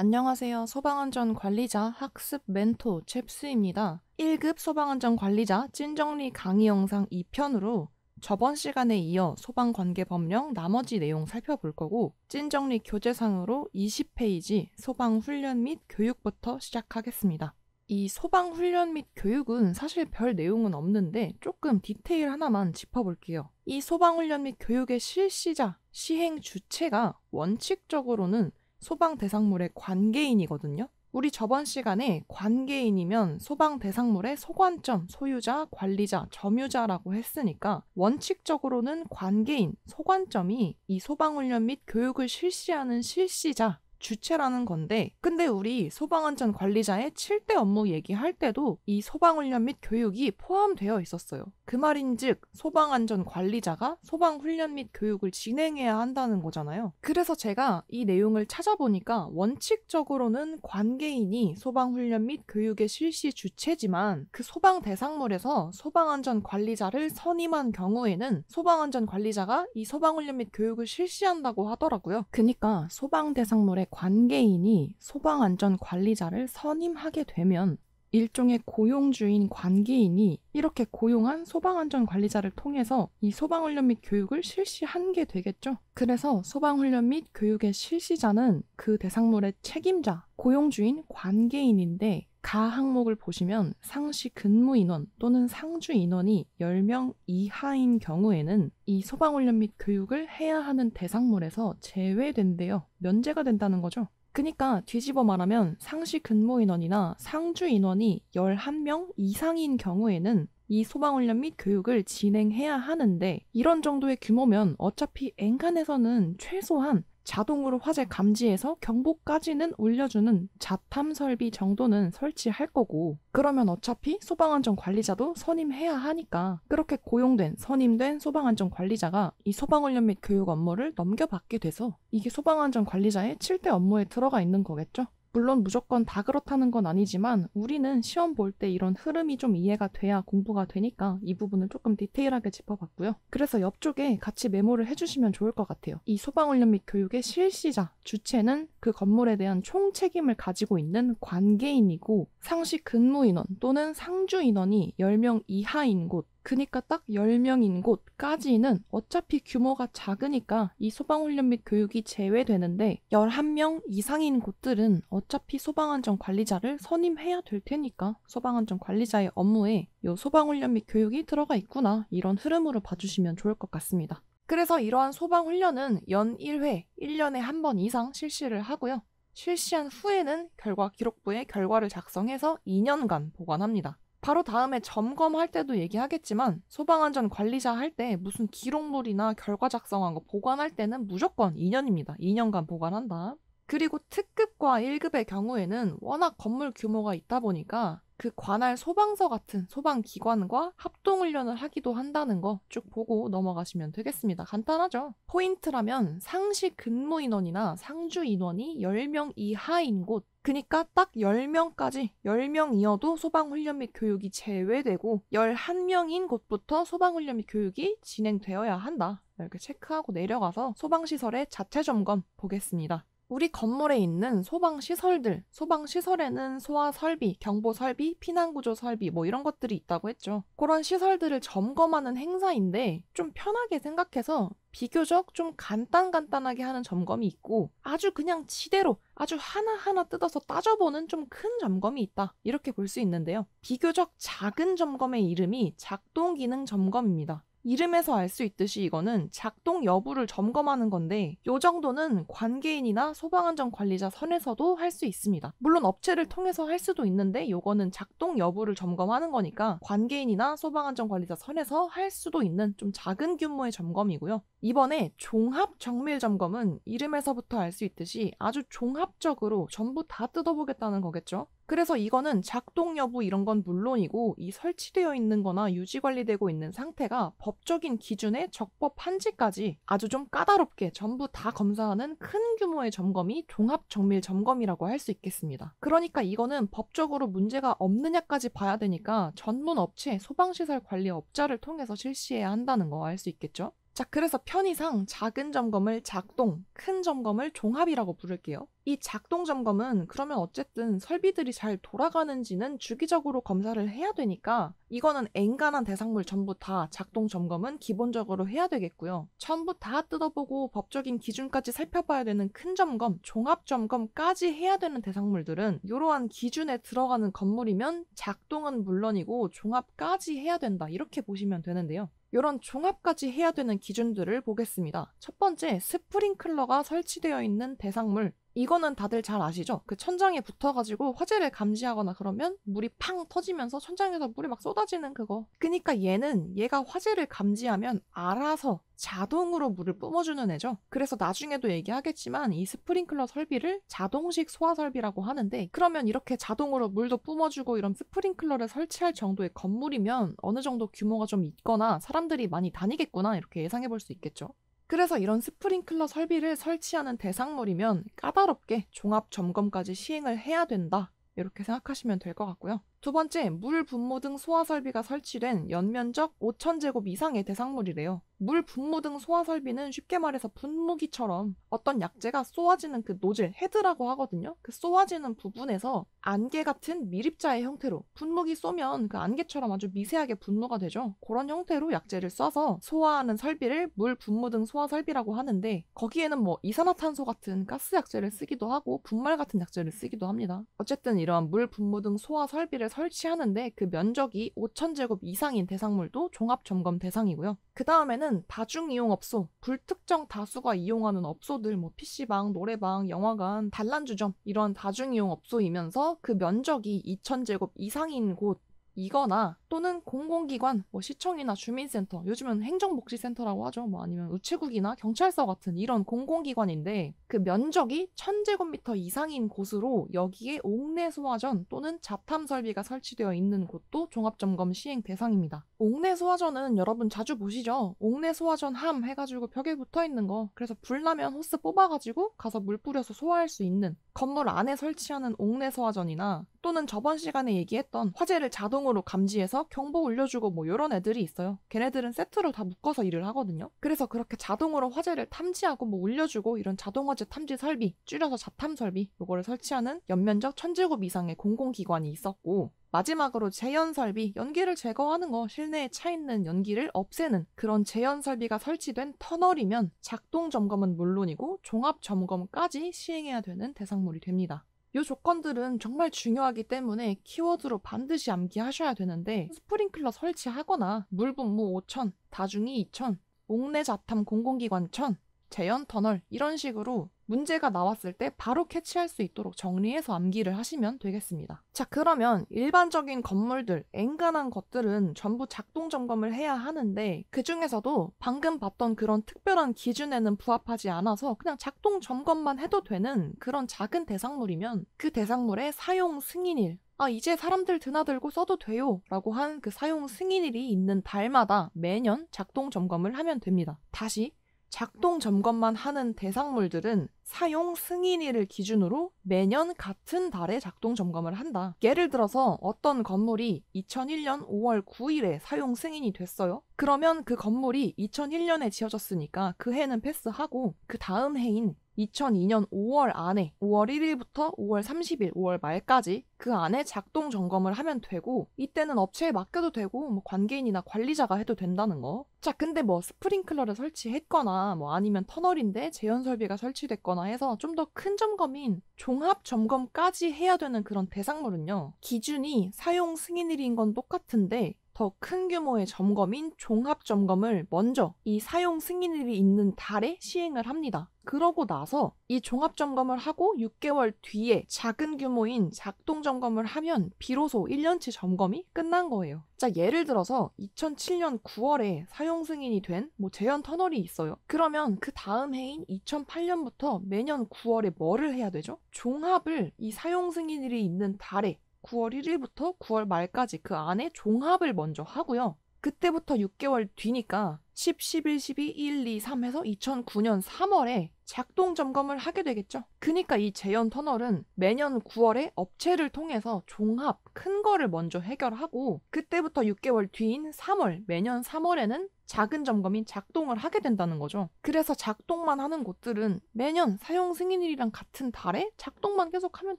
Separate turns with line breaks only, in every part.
안녕하세요. 소방안전관리자 학습 멘토 챕스입니다. 1급 소방안전관리자 찐정리 강의 영상 2편으로 저번 시간에 이어 소방관계법령 나머지 내용 살펴볼 거고, 찐정리 교재상으로 20페이지 소방훈련 및 교육부터 시작하겠습니다. 이 소방훈련 및 교육은 사실 별 내용은 없는데 조금 디테일 하나만 짚어볼게요. 이 소방훈련 및 교육의 실시자, 시행 주체가 원칙적으로는 소방 대상물의 관계인이거든요. 우리 저번 시간에 관계인이면 소방 대상물의 소관점, 소유자, 관리자, 점유자라고 했으니까 원칙적으로는 관계인, 소관점이 이 소방훈련 및 교육을 실시하는 실시자, 주체라는 건데, 근데 우리 소방안전관리자의 7대 업무 얘기할 때도 이 소방훈련 및 교육이 포함되어 있었어요. 그 말인즉 소방안전관리자가 소방훈련 및 교육을 진행해야 한다는 거잖아요. 그래서 제가 이 내용을 찾아보니까 원칙적으로는 관계인이 소방훈련 및 교육의 실시 주체지만 그 소방 대상물에서 소방안전관리자를 선임한 경우에는 소방안전관리자가 이 소방훈련 및 교육을 실시한다고 하더라고요. 그러니까 소방 대상물의 관계인이 소방안전관리자를 선임하게 되면 일종의 고용주인 관계인이 이렇게 고용한 소방안전관리자를 통해서 이 소방훈련 및 교육을 실시한 게 되겠죠. 그래서 소방훈련 및 교육의 실시자는 그 대상물의 책임자, 고용주인 관계인인데, 가 항목을 보시면 상시 근무 인원 또는 상주 인원이 10명 이하인 경우에는 이 소방훈련 및 교육을 해야 하는 대상물에서 제외된대요. 면제가 된다는 거죠. 그러니까 뒤집어 말하면 상시 근무 인원이나 상주 인원이 11명 이상인 경우에는 이 소방훈련 및 교육을 진행해야 하는데, 이런 정도의 규모면 어차피 엔간에서는 최소한 자동으로 화재 감지해서 경보까지는 올려주는 자탐 설비 정도는 설치할 거고, 그러면 어차피 소방안전관리자도 선임해야 하니까 그렇게 고용된, 선임된 소방안전관리자가 이 소방훈련 및 교육 업무를 넘겨받게 돼서 이게 소방안전관리자의 7대 업무에 들어가 있는 거겠죠. 물론 무조건 다 그렇다는 건 아니지만 우리는 시험 볼 때 이런 흐름이 좀 이해가 돼야 공부가 되니까 이 부분을 조금 디테일하게 짚어봤고요. 그래서 옆쪽에 같이 메모를 해주시면 좋을 것 같아요. 이 소방훈련 및 교육의 실시자, 주체는 그 건물에 대한 총 책임을 가지고 있는 관계인이고, 상시 근무 인원 또는 상주 인원이 10명 이하인 곳, 그니까 딱 10명인 곳까지는 어차피 규모가 작으니까 이 소방훈련 및 교육이 제외되는데, 11명 이상인 곳들은 어차피 소방안전관리자를 선임해야 될 테니까 소방안전관리자의 업무에 이 소방훈련 및 교육이 들어가 있구나, 이런 흐름으로 봐주시면 좋을 것 같습니다. 그래서 이러한 소방훈련은 연 1회, 1년에 한 번 이상 실시를 하고요. 실시한 후에는 결과 기록부에 결과를 작성해서 2년간 보관합니다. 바로 다음에 점검할 때도 얘기하겠지만 소방안전관리자 할 때 무슨 기록물이나 결과 작성한 거 보관할 때는 무조건 2년입니다. 2년간 보관한다. 그리고 특급과 1급의 경우에는 워낙 건물 규모가 있다 보니까 그 관할 소방서 같은 소방기관과 합동훈련을 하기도 한다는 거 쭉 보고 넘어가시면 되겠습니다. 간단하죠? 포인트라면 상시 근무 인원이나 상주 인원이 10명 이하인 곳, 그니까 딱 10명까지, 10명이어도 소방훈련 및 교육이 제외되고 11명인 곳부터 소방훈련 및 교육이 진행되어야 한다. 이렇게 체크하고 내려가서 소방시설의 자체 점검 보겠습니다. 우리 건물에 있는 소방시설들, 소방시설에는 소화설비, 경보설비, 피난구조설비 뭐 이런 것들이 있다고 했죠. 그런 시설들을 점검하는 행사인데 좀 편하게 생각해서 비교적 좀 간단하게 하는 점검이 있고, 아주 그냥 지대로 아주 하나하나 뜯어서 따져보는 좀 큰 점검이 있다, 이렇게 볼 수 있는데요. 비교적 작은 점검의 이름이 작동기능 점검입니다. 이름에서 알 수 있듯이 이거는 작동 여부를 점검하는 건데, 요 정도는 관계인이나 소방안전관리자 선에서도 할 수 있습니다. 물론 업체를 통해서 할 수도 있는데 요거는 작동 여부를 점검하는 거니까 관계인이나 소방안전관리자 선에서 할 수도 있는 좀 작은 규모의 점검이고요. 이번에 종합정밀점검은 이름에서부터 알 수 있듯이 아주 종합적으로 전부 다 뜯어보겠다는 거겠죠. 그래서 이거는 작동 여부 이런 건 물론이고 이 설치되어 있는 거나 유지관리되고 있는 상태가 법적인 기준에 적법한지까지 아주 좀 까다롭게 전부 다 검사하는 큰 규모의 점검이 종합정밀 점검이라고 할 수 있겠습니다. 그러니까 이거는 법적으로 문제가 없느냐까지 봐야 되니까 전문 업체, 소방시설 관리 업자를 통해서 실시해야 한다는 거 알 수 있겠죠? 자, 그래서 편의상 작은 점검을 작동, 큰 점검을 종합이라고 부를게요. 이 작동 점검은 그러면 어쨌든 설비들이 잘 돌아가는지는 주기적으로 검사를 해야 되니까 이거는 엔간한 대상물 전부 다 작동 점검은 기본적으로 해야 되겠고요. 전부 다 뜯어보고 법적인 기준까지 살펴봐야 되는 큰 점검, 종합 점검까지 해야 되는 대상물들은 이러한 기준에 들어가는 건물이면 작동은 물론이고 종합까지 해야 된다. 이렇게 보시면 되는데요. 이런 종합까지 해야 되는 기준들을 보겠습니다. 첫 번째, 스프링클러가 설치되어 있는 대상물. 이거는 다들 잘 아시죠? 그 천장에 붙어가지고 화재를 감지하거나 그러면 물이 팡 터지면서 천장에서 물이 막 쏟아지는 그거. 그러니까 얘가 화재를 감지하면 알아서 자동으로 물을 뿜어주는 애죠. 그래서 나중에도 얘기하겠지만 이 스프링클러 설비를 자동식 소화 설비라고 하는데, 그러면 이렇게 자동으로 물도 뿜어주고 이런 스프링클러를 설치할 정도의 건물이면 어느 정도 규모가 좀 있거나 사람들이 많이 다니겠구나 이렇게 예상해 볼 수 있겠죠. 그래서 이런 스프링클러 설비를 설치하는 대상물이면 까다롭게 종합 점검까지 시행을 해야 된다. 이렇게 생각하시면 될 것 같고요. 두 번째, 물 분무 등 소화 설비가 설치된 연면적 5,000제곱 이상의 대상물이래요. 물 분무 등 소화 설비는 쉽게 말해서 분무기처럼 어떤 약재가 쏘아지는 그 노즐, 헤드라고 하거든요. 그 쏘아지는 부분에서 안개 같은 밀입자의 형태로 분무기 쏘면 그 안개처럼 아주 미세하게 분무가 되죠. 그런 형태로 약재를 쏴서 소화하는 설비를 물 분무 등 소화 설비라고 하는데, 거기에는 뭐 이산화탄소 같은 가스 약재를 쓰기도 하고 분말 같은 약재를 쓰기도 합니다. 어쨌든 이러한 물 분무 등 소화 설비를 설치하는데 그 면적이 5,000제곱 이상인 대상물도 종합점검 대상이고요. 그 다음에는 다중이용업소, 불특정 다수가 이용하는 업소들, 뭐 PC방, 노래방, 영화관, 단란주점 이런 다중이용업소이면서 그 면적이 2,000제곱 이상인 곳 이거나 또는 공공기관, 뭐 시청이나 주민센터, 요즘은 행정복지센터라고 하죠. 뭐 아니면 우체국이나 경찰서 같은 이런 공공기관인데 그 면적이 1,000제곱미터 이상인 곳으로 여기에 옥내 소화전 또는 잡탐 설비가 설치되어 있는 곳도 종합점검 시행 대상입니다. 옥내 소화전은 여러분 자주 보시죠? 옥내 소화전 함 해가지고 벽에 붙어있는 거. 그래서 불나면 호스 뽑아가지고 가서 물 뿌려서 소화할 수 있는 건물 안에 설치하는 옥내 소화전이나 또는 저번 시간에 얘기했던 화재를 자동으로 감지해서 경보 올려주고 뭐 이런 애들이 있어요. 걔네들은 세트로 다 묶어서 일을 하거든요. 그래서 그렇게 자동으로 화재를 탐지하고 뭐 올려주고 이런 자동화재 탐지 설비, 줄여서 자탐 설비, 요거를 설치하는 연면적 1,000제곱 이상의 공공기관이 있었고, 마지막으로 제연 설비, 연기를 제거하는 거, 실내에 차 있는 연기를 없애는 그런 제연 설비가 설치된 터널이면 작동 점검은 물론이고 종합 점검까지 시행해야 되는 대상물이 됩니다. 이 조건들은 정말 중요하기 때문에 키워드로 반드시 암기하셔야 되는데, 스프링클러 설치하거나 물 분무 5,000, 다중이 2,000, 옥내 자탐 공공기관 1,000, 제연 터널 이런 식으로 문제가 나왔을 때 바로 캐치할 수 있도록 정리해서 암기를 하시면 되겠습니다. 자, 그러면 일반적인 건물들, 엔간한 것들은 전부 작동 점검을 해야 하는데 그 중에서도 방금 봤던 그런 특별한 기준에는 부합하지 않아서 그냥 작동 점검만 해도 되는 그런 작은 대상물이면 그 대상물의 사용 승인일, 이제 사람들 드나들고 써도 돼요 라고 한 그 사용 승인일이 있는 달마다 매년 작동 점검을 하면 됩니다. 다시 작동 점검만 하는 대상물들은 사용 승인일을 기준으로 매년 같은 달에 작동 점검을 한다. 예를 들어서 어떤 건물이 2001년 5월 9일에 사용 승인이 됐어요. 그러면 그 건물이 2001년에 지어졌으니까 그 해는 패스하고 그 다음 해인 2002년 5월 안에 5월 1일부터 5월 30일, 5월 말까지 그 안에 작동 점검을 하면 되고, 이때는 업체에 맡겨도 되고 뭐 관계인이나 관리자가 해도 된다는 거. 자, 근데 뭐 스프링클러를 설치했거나 뭐 아니면 터널인데 제연 설비가 설치됐거나 해서 좀 더 큰 점검인 종합 점검까지 해야 되는 그런 대상물은요, 기준이 사용 승인일인 건 똑같은데 더 큰 규모의 점검인 종합 점검을 먼저 이 사용 승인일이 있는 달에 시행을 합니다. 그러고 나서 이 종합 점검을 하고 6개월 뒤에 작은 규모인 작동 점검을 하면 비로소 1년치 점검이 끝난 거예요. 자, 예를 들어서 2007년 9월에 사용 승인이 된 뭐 제연 터널이 있어요. 그러면 그 다음 해인 2008년부터 매년 9월에 뭐를 해야 되죠? 종합을 이 사용 승인일이 있는 달에 9월 1일부터 9월 말까지 그 안에 종합을 먼저 하고요. 그때부터 6개월 뒤니까 10, 11, 12, 1, 2, 3 해서 2009년 3월에 작동 점검을 하게 되겠죠. 그러니까 이 제연 터널은 매년 9월에 업체를 통해서 종합 큰 거를 먼저 해결하고, 그때부터 6개월 뒤인 3월, 매년 3월에는 작은 점검인 작동을 하게 된다는 거죠. 그래서 작동만 하는 곳들은 매년 사용 승인일이랑 같은 달에 작동만 계속하면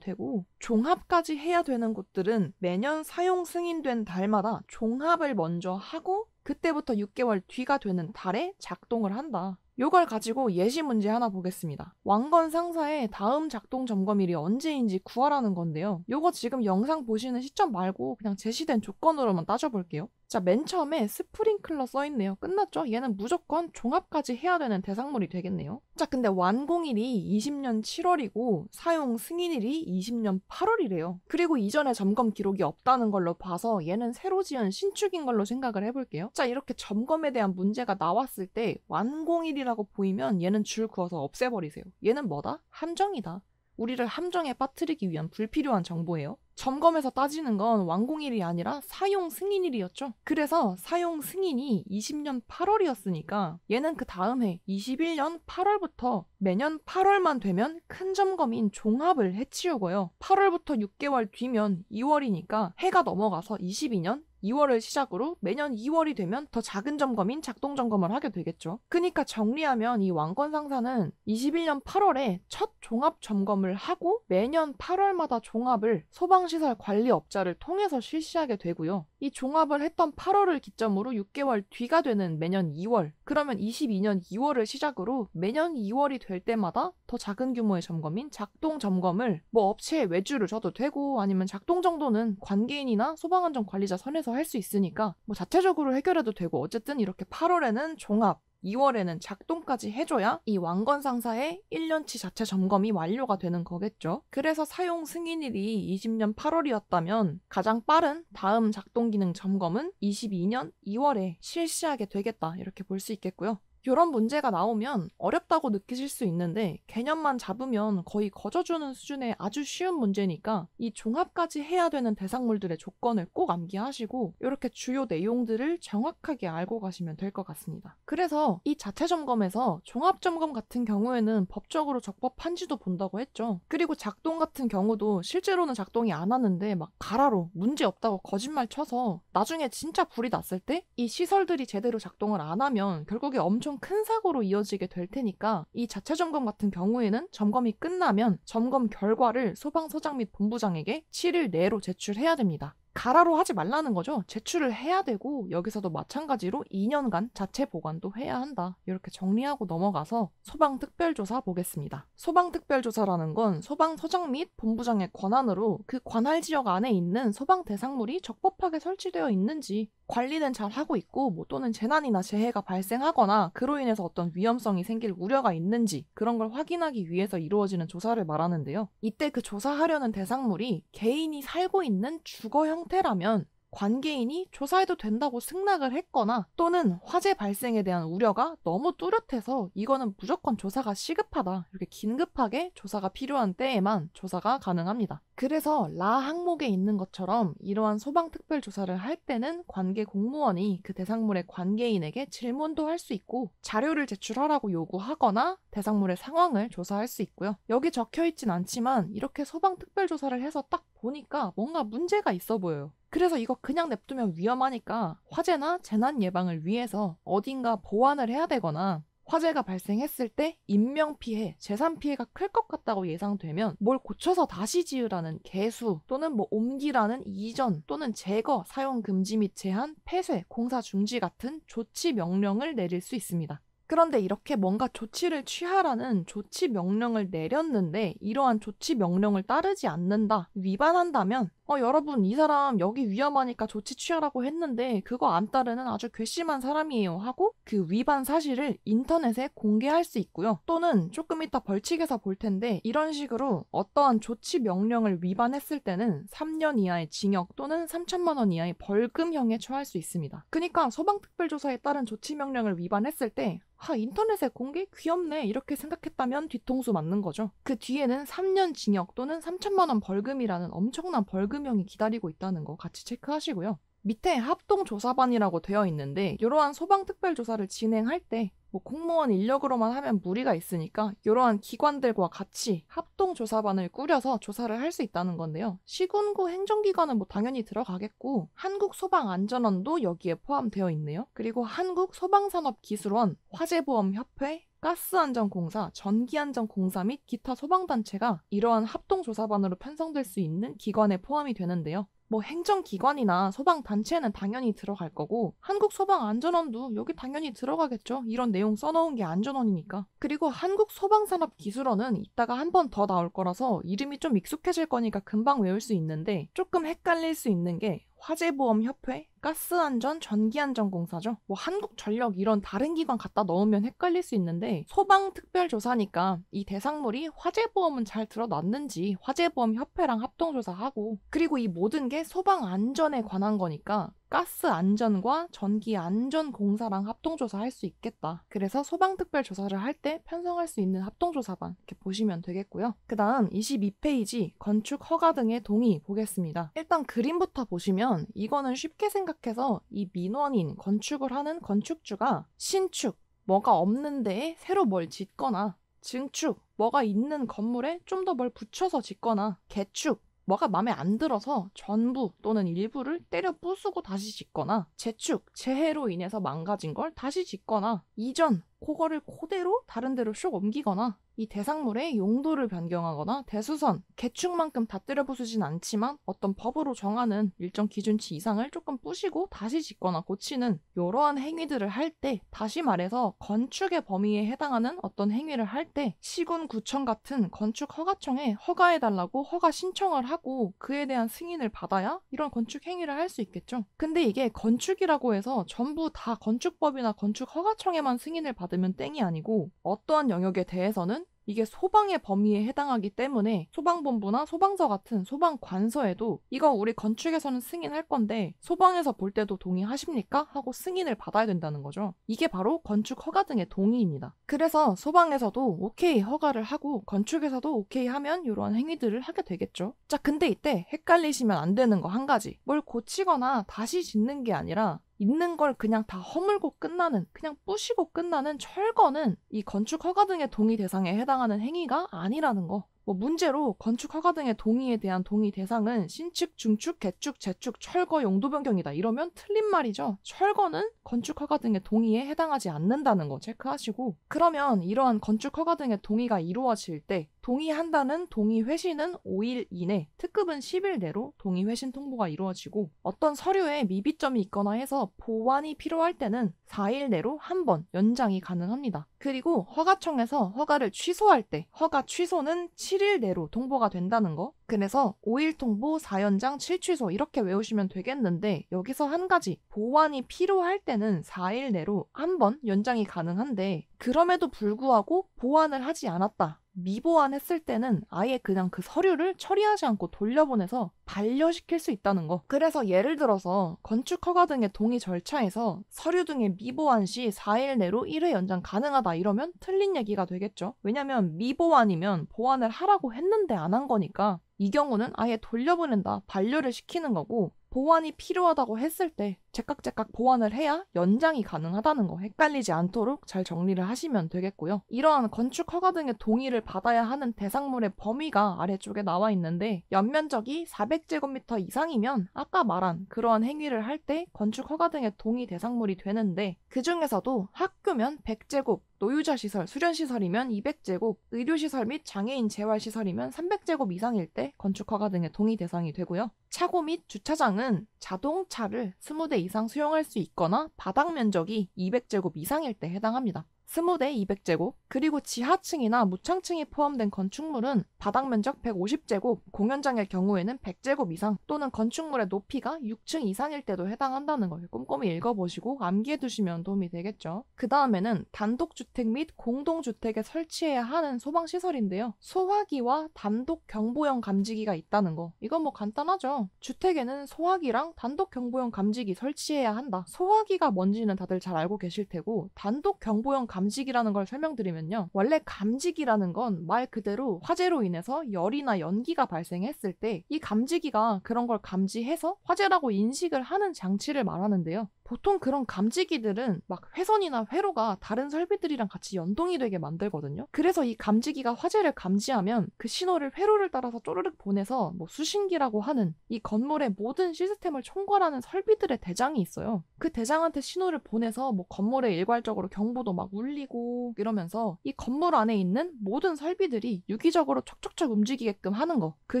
되고, 종합까지 해야 되는 곳들은 매년 사용 승인된 달마다 종합을 먼저 하고 그때부터 6개월 뒤가 되는 달에 작동을 한다. 요걸 가지고 예시 문제 하나 보겠습니다. 왕건 상사의 다음 작동 점검일이 언제인지 구하라는 건데요. 요거 지금 영상 보시는 시점 말고 그냥 제시된 조건으로만 따져볼게요. 자, 맨 처음에 스프링클러 써있네요. 끝났죠? 얘는 무조건 종합까지 해야 되는 대상물이 되겠네요. 자, 근데 완공일이 20년 7월이고 사용 승인일이 20년 8월이래요. 그리고 이전에 점검 기록이 없다는 걸로 봐서 얘는 새로 지은 신축인 걸로 생각을 해볼게요. 자, 이렇게 점검에 대한 문제가 나왔을 때 완공일이라고 보이면 얘는 줄 그어서 없애버리세요. 얘는 뭐다? 함정이다. 우리를 함정에 빠뜨리기 위한 불필요한 정보예요. 점검에서 따지는 건 완공일이 아니라 사용 승인일이었죠. 그래서 사용 승인이 20년 8월이었으니까 얘는 그 다음 해 21년 8월부터 매년 8월만 되면 큰 점검인 종합을 해치우고요. 8월부터 6개월 뒤면 2월이니까 해가 넘어가서 22년 2월을 시작으로 매년 2월이 되면 더 작은 점검인 작동 점검을 하게 되겠죠. 그러니까 정리하면 이 왕건 상사는 21년 8월에 첫 종합 점검을 하고 매년 8월마다 종합을 소방시설 관리업자를 통해서 실시하게 되고요. 이 종합을 했던 8월을 기점으로 6개월 뒤가 되는 매년 2월, 그러면 22년 2월을 시작으로 매년 2월이 될 때마다 더 작은 규모의 점검인 작동 점검을 뭐 업체에 외주를 줘도 되고 아니면 작동 정도는 관계인이나 소방안전 관리자 선에서 할 수 있으니까 뭐 자체적으로 해결해도 되고, 어쨌든 이렇게 8월에는 종합, 2월에는 작동까지 해줘야 이 왕건 상사의 1년치 자체 점검이 완료가 되는 거겠죠. 그래서 사용 승인일이 20년 8월이었다면 가장 빠른 다음 작동 기능 점검은 22년 2월에 실시하게 되겠다, 이렇게 볼 수 있겠고요. 이런 문제가 나오면 어렵다고 느끼실 수 있는데 개념만 잡으면 거의 거저주는 수준의 아주 쉬운 문제니까 이 종합까지 해야 되는 대상물들의 조건을 꼭 암기하시고 이렇게 주요 내용들을 정확하게 알고 가시면 될 것 같습니다. 그래서 이 자체 점검에서 종합 점검 같은 경우에는 법적으로 적법한지도 본다고 했죠. 그리고 작동 같은 경우도 실제로는 작동이 안 하는데 막 가라로 문제 없다고 거짓말 쳐서 나중에 진짜 불이 났을 때 이 시설들이 제대로 작동을 안 하면 결국에 엄청 큰 사고로 이어지게 될 테니까 이 자체 점검 같은 경우에는 점검이 끝나면 점검 결과를 소방서장 및 본부장에게 7일 내로 제출해야 됩니다. 가라로 하지 말라는 거죠. 제출을 해야 되고 여기서도 마찬가지로 2년간 자체 보관도 해야 한다. 이렇게 정리하고 넘어가서 소방특별조사 보겠습니다. 소방특별조사라는 건 소방서장 및 본부장의 권한으로 그 관할 지역 안에 있는 소방 대상물이 적법하게 설치되어 있는지, 관리는 잘 하고 있고 뭐 또는 재난이나 재해가 발생하거나 그로 인해서 어떤 위험성이 생길 우려가 있는지 그런 걸 확인하기 위해서 이루어지는 조사를 말하는데요. 이때 그 조사하려는 대상물이 개인이 살고 있는 주거 형태라면 관계인이 조사해도 된다고 승낙을 했거나 또는 화재 발생에 대한 우려가 너무 뚜렷해서 이거는 무조건 조사가 시급하다, 이렇게 긴급하게 조사가 필요한 때에만 조사가 가능합니다. 그래서 라 항목에 있는 것처럼 이러한 소방특별조사를 할 때는 관계 공무원이 그 대상물의 관계인에게 질문도 할 수 있고 자료를 제출하라고 요구하거나 대상물의 상황을 조사할 수 있고요. 여기 적혀있진 않지만 이렇게 소방특별조사를 해서 딱 보니까 뭔가 문제가 있어 보여요. 그래서 이거 그냥 냅두면 위험하니까 화재나 재난 예방을 위해서 어딘가 보완을 해야 되거나 화재가 발생했을 때 인명피해, 재산피해가 클 것 같다고 예상되면 뭘 고쳐서 다시 지으라는 개수 또는 뭐 옮기라는 이전 또는 제거, 사용 금지 및 제한, 폐쇄, 공사 중지 같은 조치 명령을 내릴 수 있습니다. 그런데 이렇게 뭔가 조치를 취하라는 조치 명령을 내렸는데 이러한 조치 명령을 따르지 않는다, 위반한다면 여러분 이 사람 여기 위험하니까 조치 취하라고 했는데 그거 안 따르는 아주 괘씸한 사람이에요 하고 그 위반 사실을 인터넷에 공개할 수 있고요. 또는 조금 이따 벌칙에서 볼 텐데 이런 식으로 어떠한 조치 명령을 위반했을 때는 3년 이하의 징역 또는 3천만 원 이하의 벌금형에 처할 수 있습니다. 그러니까 소방특별조사에 따른 조치 명령을 위반했을 때 인터넷에 공개? 귀엽네 이렇게 생각했다면 뒤통수 맞는 거죠. 그 뒤에는 3년 징역 또는 3천만 원 벌금이라는 엄청난 벌금형이 기다리고 있다는 거 같이 체크하시고요. 밑에 합동조사반이라고 되어 있는데 이러한 소방특별조사를 진행할 때 뭐 공무원 인력으로만 하면 무리가 있으니까 이러한 기관들과 같이 합동조사반을 꾸려서 조사를 할 수 있다는 건데요. 시군구 행정기관은 뭐 당연히 들어가겠고 한국소방안전원도 여기에 포함되어 있네요. 그리고 한국소방산업기술원, 화재보험협회, 가스안전공사, 전기안전공사 및 기타 소방단체가 이러한 합동조사반으로 편성될 수 있는 기관에 포함이 되는데요. 뭐 행정기관이나 소방단체는 당연히 들어갈 거고 한국소방안전원도 여기 당연히 들어가겠죠. 이런 내용 써놓은 게 안전원이니까. 그리고 한국소방산업기술원은 이따가 한 번 더 나올 거라서 이름이 좀 익숙해질 거니까 금방 외울 수 있는데 조금 헷갈릴 수 있는 게 화재보험협회, 가스안전, 전기안전공사죠. 뭐 한국전력 이런 다른 기관 갖다 넣으면 헷갈릴 수 있는데 소방특별조사니까 이 대상물이 화재보험은 잘 들어놨는지 화재보험협회랑 합동조사하고 그리고 이 모든 게 소방안전에 관한 거니까 가스안전과 전기안전공사랑 합동조사할 수 있겠다. 그래서 소방특별조사를 할 때 편성할 수 있는 합동조사반 이렇게 보시면 되겠고요. 그 다음 22페이지 건축 허가 등의 동의 보겠습니다. 일단 그림부터 보시면 이거는 쉽게 생각해서 이 민원인 건축을 하는 건축주가 신축, 뭐가 없는데 새로 뭘 짓거나 증축, 뭐가 있는 건물에 좀 더 뭘 붙여서 짓거나 개축, 뭐가 마음에 안 들어서 전부 또는 일부를 때려 부수고 다시 짓거나 재축, 재해로 인해서 망가진 걸 다시 짓거나 이전, 그거를 그대로 다른 데로 슉 옮기거나 이 대상물의 용도를 변경하거나 대수선, 개축만큼 다 때려 부수진 않지만 어떤 법으로 정하는 일정 기준치 이상을 조금 부시고 다시 짓거나 고치는 이러한 행위들을 할 때 다시 말해서 건축의 범위에 해당하는 어떤 행위를 할 때 시군, 구청 같은 건축 허가청에 허가해달라고 허가 신청을 하고 그에 대한 승인을 받아야 이런 건축 행위를 할 수 있겠죠. 근데 이게 건축이라고 해서 전부 다 건축법이나 건축 허가청에만 승인을 받으면 땡이 아니고 어떠한 영역에 대해서는 이게 소방의 범위에 해당하기 때문에 소방본부나 소방서 같은 소방관서에도 이거 우리 건축에서는 승인할 건데 소방에서 볼 때도 동의하십니까? 하고 승인을 받아야 된다는 거죠. 이게 바로 건축 허가 등의 동의입니다. 그래서 소방에서도 오케이 허가를 하고 건축에서도 오케이 하면 이러한 행위들을 하게 되겠죠. 자, 근데 이때 헷갈리시면 안 되는 거 한 가지. 뭘 고치거나 다시 짓는 게 아니라 있는 걸 그냥 다 허물고 끝나는, 그냥 부시고 끝나는 철거는 이 건축 허가 등의 동의 대상에 해당하는 행위가 아니라는 거. 뭐 문제로 건축 허가 등의 동의에 대한 동의 대상은 신축, 중축, 개축, 재축, 철거 용도 변경이다. 이러면 틀린 말이죠. 철거는 건축 허가 등의 동의에 해당하지 않는다는 거 체크하시고 그러면 이러한 건축 허가 등의 동의가 이루어질 때 동의한다는 동의 회신은 5일 이내, 특급은 10일 내로 동의 회신 통보가 이루어지고 어떤 서류에 미비점이 있거나 해서 보완이 필요할 때는 4일 내로 한 번 연장이 가능합니다. 그리고 허가청에서 허가를 취소할 때 허가 취소는 7일 내로 통보가 된다는 거. 그래서 5일 통보, 4연장, 7취소 이렇게 외우시면 되겠는데 여기서 한 가지 보완이 필요할 때는 4일 내로 한 번 연장이 가능한데 그럼에도 불구하고 보완을 하지 않았다. 미보완했을 때는 아예 그냥 그 서류를 처리하지 않고 돌려보내서 반려시킬 수 있다는 거. 그래서 예를 들어서 건축 허가 등의 동의 절차에서 서류 등의 미보완 시 4일 내로 1회 연장 가능하다 이러면 틀린 얘기가 되겠죠. 왜냐면 미보완이면 보완을 하라고 했는데 안 한 거니까 이 경우는 아예 돌려보낸다, 반려를 시키는 거고 보완이 필요하다고 했을 때 제깍제깍 보완을 해야 연장이 가능하다는 거 헷갈리지 않도록 잘 정리를 하시면 되겠고요. 이러한 건축 허가 등의 동의를 받아야 하는 대상물의 범위가 아래쪽에 나와 있는데 연면적이 400제곱미터 이상이면 아까 말한 그러한 행위를 할 때 건축 허가 등의 동의 대상물이 되는데 그 중에서도 학교면 100제곱, 노유자 시설, 수련시설이면 200제곱, 의료시설 및 장애인 재활시설이면 300제곱 이상일 때 건축 허가 등의 동의 대상이 되고요. 차고 및 주차장은 자동차를 20대 이상 수용할 수 있거나 바닥 면적이 200제곱 이상일 때 해당합니다. 20대 200제곱, 그리고 지하층이나 무창층이 포함된 건축물은 바닥 면적 150제곱, 공연장일 경우에는 100제곱 이상 또는 건축물의 높이가 6층 이상일 때도 해당한다는 걸 꼼꼼히 읽어보시고 암기해 두시면 도움이 되겠죠. 그 다음에는 단독주택 및 공동주택에 설치해야 하는 소방시설인데요. 소화기와 단독 경보용 감지기가 있다는 거. 이건 뭐 간단하죠. 주택에는 소화기랑 단독 경보용 감지기 설치해야 한다. 소화기가 뭔지는 다들 잘 알고 계실 테고 단독 경보용 감지기라는 걸 설명드리면요. 원래 감지기라는 건 말 그대로 화재로 인해서 열이나 연기가 발생했을 때 이 감지기가 그런 걸 감지해서 화재라고 인식을 하는 장치를 말하는데요. 보통 그런 감지기들은 막 회선이나 회로가 다른 설비들이랑 같이 연동이 되게 만들거든요. 그래서 이 감지기가 화재를 감지하면 그 신호를 회로를 따라서 쪼르륵 보내서 뭐 수신기라고 하는 이 건물의 모든 시스템을 총괄하는 설비들의 대장이 있어요. 그 대장한테 신호를 보내서 뭐 건물에 일괄적으로 경보도 막 울리고 이러면서 이 건물 안에 있는 모든 설비들이 유기적으로 척척척 움직이게끔 하는 거. 그